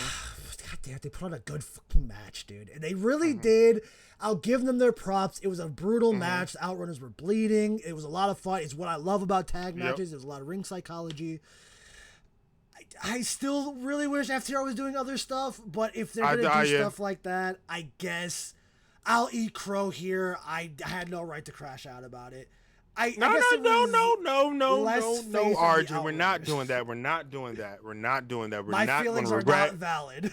Speaker 2: damn, they put on a good fucking match, dude. And they really did. I'll give them their props. It was a brutal match. The Outrunners were bleeding. It was a lot of fun. It's what I love about tag matches. There's a lot of ring psychology. I still really wish FTR was doing other stuff, but if they're going to do stuff like that, I guess I'll eat crow here. I had no right to crash out about it.
Speaker 1: No, Arjun. We're not doing that. We're not doing that. We're not doing that. We're
Speaker 2: My
Speaker 1: not
Speaker 2: feelings
Speaker 1: going to
Speaker 2: are
Speaker 1: regret.
Speaker 2: not valid.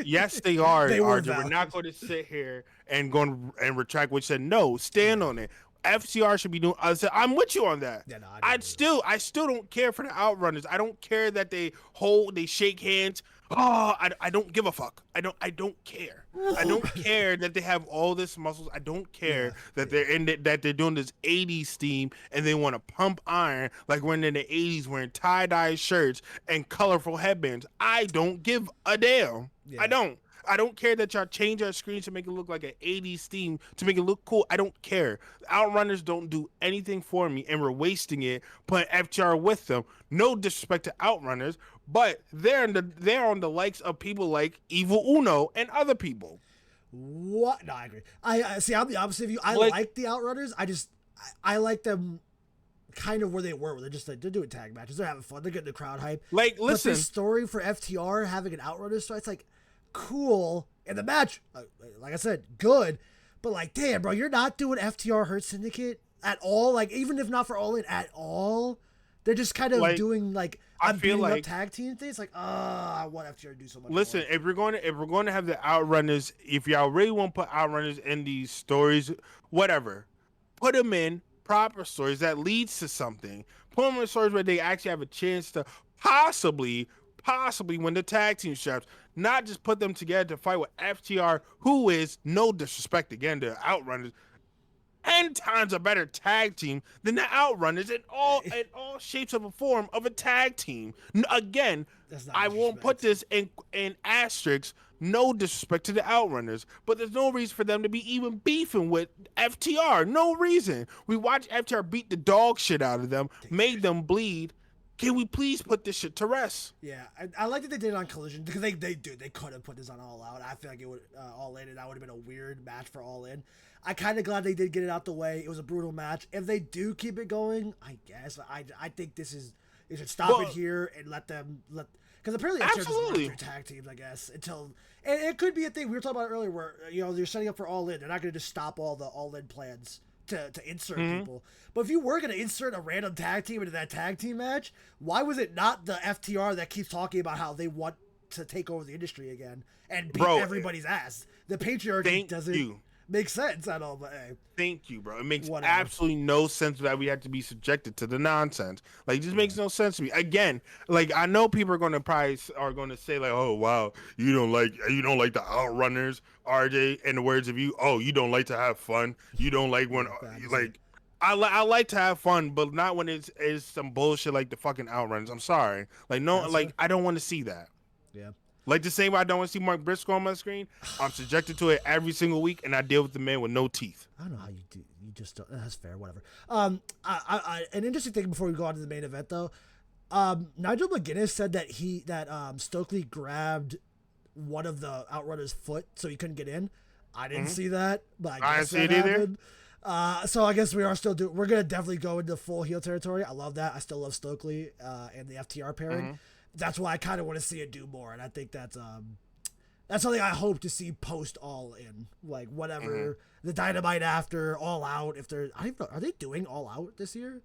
Speaker 1: Yes, they are,
Speaker 2: They were
Speaker 1: Arjun.
Speaker 2: valid.
Speaker 1: We're not going to sit here and retract what you said. No, stand on it. FTR should be doing. I'm with you on that.
Speaker 2: Yeah, no,
Speaker 1: I still don't care for the Outrunners. I don't care that they shake hands. Oh, I don't give a fuck. I don't care. I don't care that they have all this muscles. I don't care that they're doing this 80s theme and they want to pump iron like we're in the 80s wearing tie-dye shirts and colorful headbands. I don't give a damn. Yeah. I don't care that y'all change our screens to make it look like an 80s theme to make it look cool. I don't care. Outrunners don't do anything for me, and we're wasting it putting FTR with them. No disrespect to Outrunners, but they're on the likes of people like Evil Uno and other people.
Speaker 2: What? No, I agree. I see. I'm the opposite of you. I like the Outrunners. I like them kind of where they were. Where they're doing tag matches. They're having fun. They're getting the crowd hype.
Speaker 1: Like, listen,
Speaker 2: but the story for FTR having an Outrunners story, it's like cool. And the match, like I said, good. But like, damn, bro, you're not doing FTR Hurt Syndicate at all. Like, even if not for All In at all, they're just kind of doing like I'm beating up tag team things. Like, I want FTR to do so much.
Speaker 1: Listen,
Speaker 2: more.
Speaker 1: if we're going to have the Outrunners, if y'all really want to put Outrunners in these stories, whatever, put them in proper stories that leads to something. Put them in stories where they actually have a chance to possibly win the tag team straps. Not just put them together to fight with FTR, who is, no disrespect again to Outrunners, 10 times a better tag team than the Outrunners in all shapes of a form of a tag team. Again, I won't put this in asterisks. No disrespect to the Outrunners, but there's no reason for them to be even beefing with FTR. No reason. We watched FTR beat the dog shit out of them, made them bleed. Can we please put this shit to rest?
Speaker 2: Yeah, I like that they did it on Collision because they could have put this on All Out. I feel like it would All In, and that would have been a weird match for All In. I kind of glad they did get it out the way. It was a brutal match. If they do keep it going, I guess I think they should stop it here and let because apparently it's just tag teams, I guess, until and it could be a thing we were talking about earlier where you're setting up for All In. They're not going to just stop all the All In plans to insert people. But if you were going to insert a random tag team into that tag team match, why was it not the FTR that keeps talking about how they want to take over the industry again and beat everybody's ass? The patriarchy doesn't make sense at all. But hey,
Speaker 1: thank you, bro. It makes absolutely no sense that we have to be subjected to the nonsense. Like, it just makes no sense to me. Again, like, I know people are going to say like, oh wow, you don't like the Outrunners, RJ. In the words of you, oh, you don't like to have fun. You don't like when like. I like to have fun, but not when it's some bullshit like the fucking Outrunners. I'm sorry. Like, no, I don't want to see that.
Speaker 2: Yeah.
Speaker 1: Like the same way I don't want to see Mark Briscoe on my screen. I'm subjected to it every single week, and I deal with the man with no teeth.
Speaker 2: I don't know how you do. You just don't. That's fair. Whatever. An interesting thing before we go on to the main event, though. Nigel McGuinness said that Stokely grabbed one of the Outrunners' foot so he couldn't get in. I didn't see that, but I guess that happened. So I guess we are still we're gonna definitely go into full heel territory. I love that. I still love Stokely and the FTR pairing. That's why I kind of want to see it do more, and I think that's something I hope to see post All In, like whatever the Dynamite after All Out. If they're, I don't know, are they doing All Out this year?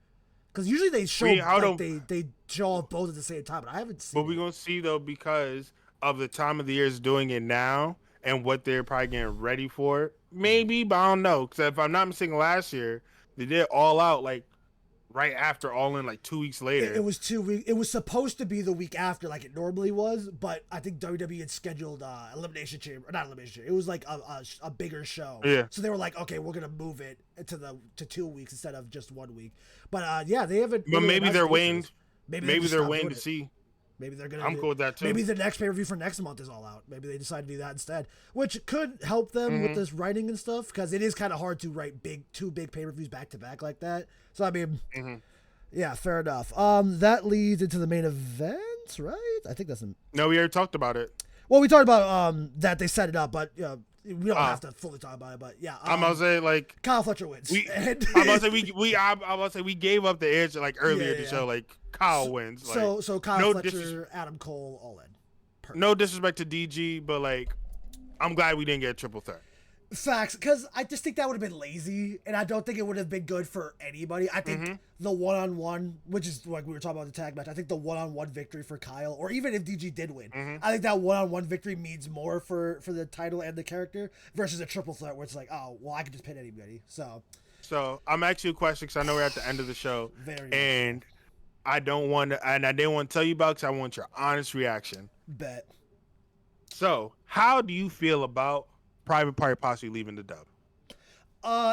Speaker 2: Because usually they show they show off both at the same time, but I haven't seen.
Speaker 1: But we're gonna see though because of the time of the year is doing it now and what they're probably getting ready for. Maybe, but I don't know. Because if I'm not mistaken, last year they did All Out like right after All In, like 2 weeks later.
Speaker 2: It was 2 weeks. It was supposed to be the week after, like it normally was, but I think WWE had scheduled Elimination Chamber, not Elimination Chamber. It was like a bigger show.
Speaker 1: Yeah.
Speaker 2: So they were like, okay, we're gonna move it to 2 weeks instead of just 1 week. But yeah, they haven't.
Speaker 1: But maybe they're waiting. Maybe they're waiting to see.
Speaker 2: Maybe they're gonna.
Speaker 1: I'm cool with that too.
Speaker 2: Maybe the next pay-per-view for next month is All Out. Maybe they decide to do that instead, which could help them with this writing and stuff because it is kind of hard to write two big pay-per-views back to back like that. So I mean, yeah, fair enough. That leads into the main event, right? I think that's
Speaker 1: no. We already talked about it.
Speaker 2: Well, we talked about that they set it up, but we don't have to fully talk about it. But yeah,
Speaker 1: I'm gonna say like
Speaker 2: Kyle Fletcher wins.
Speaker 1: I'm gonna say we gave up the edge like earlier in the show. Like Kyle wins. Like,
Speaker 2: so Kyle Fletcher, Adam Cole, All In. Perfect.
Speaker 1: No disrespect to DG, but like I'm glad we didn't get a triple threat.
Speaker 2: Facts, because I just think that would have been lazy, and I don't think it would have been good for anybody. I think the one-on-one, which is like we were talking about the tag match, I think the one-on-one victory for Kyle, or even if DG did win, I think that one-on-one victory means more for the title and the character versus a triple threat where it's like, oh, well, I can just pin anybody. So
Speaker 3: I'm asking you a question because I know we're at the end of the show, and I didn't want to tell you about because I want your honest reaction.
Speaker 2: Bet.
Speaker 3: So, how do you feel about Private Party possibly leaving the dub?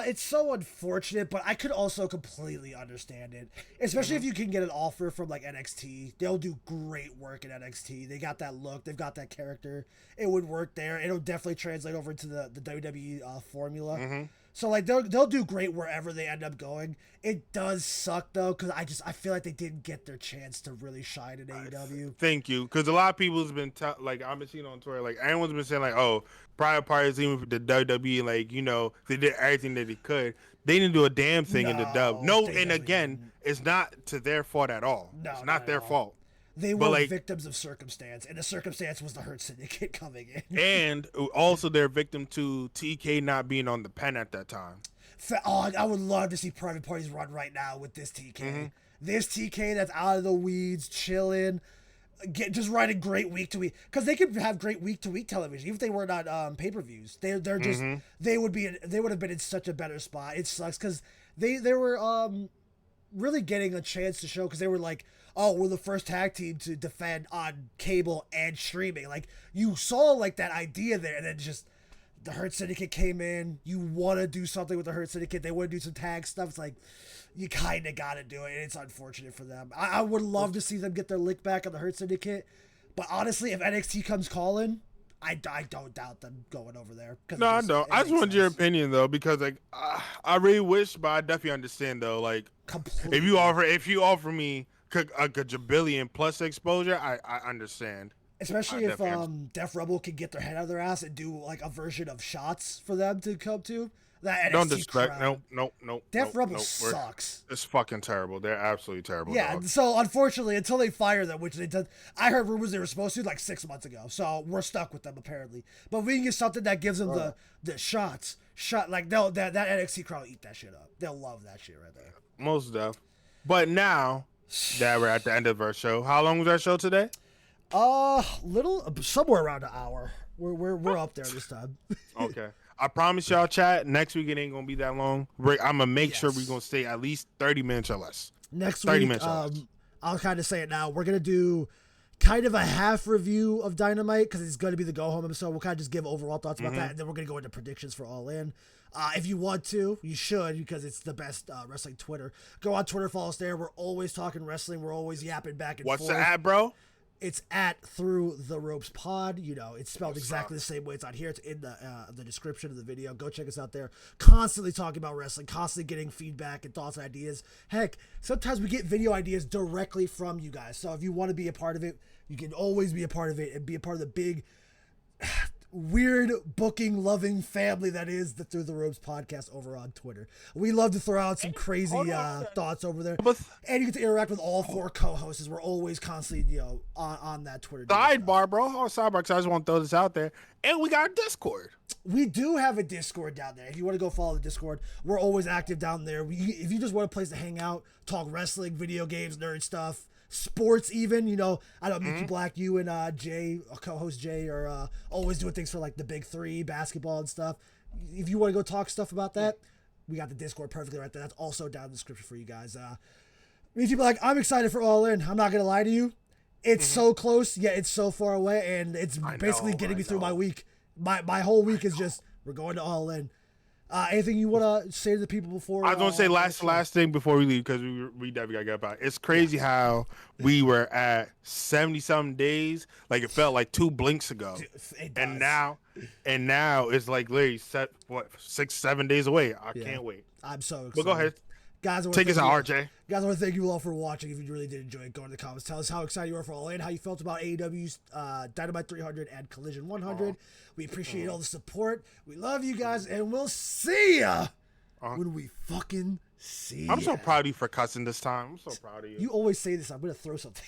Speaker 2: It's so unfortunate, but I could also completely understand it. Especially if you can get an offer from like NXT. They'll do great work in NXT. They got that look, they've got that character. It would work there. It'll definitely translate over into the WWE formula. So like they'll do great wherever they end up going. It does suck though, because I feel like they didn't get their chance to really shine in AEW.
Speaker 3: Thank you, because a lot of people's been like I've been seeing on Twitter, like everyone's been saying like, oh, Private Party is leaving for the WWE, like they did everything that they could. They didn't do a damn thing in the dub. No, and again, it's not to their fault at all. No, it's not their fault.
Speaker 2: They were victims of circumstance, and the circumstance was the Hurt Syndicate coming in.
Speaker 3: And also they're victim to TK not being on the pen at that time.
Speaker 2: I would love to see Private Parties run right now with this TK. This TK that's out of the weeds, chilling, just running great week to week. Because they could have great week to week television, even if they were not pay-per-views. They're just they would have been in such a better spot. It sucks because they were really getting a chance to show, because they were like, oh, we're the first tag team to defend on cable and streaming. Like, you saw, like, that idea there, and then just the Hurt Syndicate came in. You want to do something with the Hurt Syndicate. They want to do some tag stuff. It's like, you kind of got to do it, and it's unfortunate for them. I would love to see them get their lick back on the Hurt Syndicate, but honestly, if NXT comes calling, I don't doubt them going over there.
Speaker 3: No, I don't. I just wanted your opinion, though, because, like, I really wish, but I definitely understand, though. Like, completely. If you offer me a gajillion plus exposure, I understand.
Speaker 2: Especially if Def Rebel can get their head out of their ass and do like a version of shots for them to come to. That NXT
Speaker 3: don't disrespect. Nope.
Speaker 2: Def Rebel sucks.
Speaker 3: It's fucking terrible. They're absolutely terrible.
Speaker 2: Yeah.
Speaker 3: Dog.
Speaker 2: So unfortunately, until they fire them, which they did, I heard rumors they were supposed to like 6 months ago. So we're stuck with them apparently. But we can get something that gives them the shots. Like that NXT crowd will eat that shit up. They'll love that shit right there.
Speaker 3: Most def. But now that we're at the end of our show, how long was our show today?
Speaker 2: Somewhere around an hour. We're up there this time.
Speaker 3: Okay. I promise y'all, chat, next week it ain't gonna be that long. I'm gonna make sure we're gonna stay at least 30 minutes or less.
Speaker 2: Next week, I'll kind of say it now. We're gonna do kind of a half review of Dynamite because it's gonna be the go home episode. We'll kind of just give overall thoughts about that, and then we're gonna go into predictions for All In. If you want to, you should, because it's the best wrestling Twitter. Go on Twitter, follow us there. We're always talking wrestling. We're always yapping back and forth.
Speaker 3: What's the ad, bro?
Speaker 2: It's at Thru The Ropes Pod. You know, it's spelled exactly the same way it's on here. It's in the description of the video. Go check us out there. Constantly talking about wrestling, constantly getting feedback and thoughts and ideas. Heck, sometimes we get video ideas directly from you guys. So if you want to be a part of it, you can always be a part of it and be a part of the big, weird booking loving family that is the Thru The Ropes podcast over on Twitter. We love to throw out some crazy thoughts over there, and you get to interact with all four co-hosts. We're always constantly on that Twitter
Speaker 3: sidebar, bro. Sidebar, because I just want to throw this out there. And we got a Discord.
Speaker 2: We do have a Discord down there. If you want to go follow the Discord, we're always active down there. If you just want a place to hang out, talk wrestling, video games, nerd stuff, sports even, I know Mickey Black, you and Jay, co-host Jay, are always doing things for like the big three, basketball and stuff. If you want to go talk stuff about that, we got the Discord perfectly right there. That's also down in the description for you guys. Mickey Black, I'm excited for All In. I'm not going to lie to you. It's so close, yet it's so far away, and it's basically getting me through my week. My whole week is just, we're going to All In. Anything you want to say to the people before?
Speaker 3: I was going to say last thing before we leave, because we definitely got to get about it. It's crazy how we were at 70-something days. Like, it felt like 2 blinks ago. And now it's like literally 6-7 days away. I can't wait.
Speaker 2: I'm so excited.
Speaker 3: But go ahead.
Speaker 2: Guys,
Speaker 3: take us out, RJ.
Speaker 2: Guys, I want to thank you all for watching. If you really did enjoy it, go in the comments. Tell us how excited you are for All In, how you felt about AEW's Dynamite 300 and Collision 100. We appreciate all the support. We love you guys, and we'll see ya when we fucking see ya.
Speaker 3: I'm so proud of you for cussing this time. I'm so proud of you.
Speaker 2: You always say this. I'm going to throw something.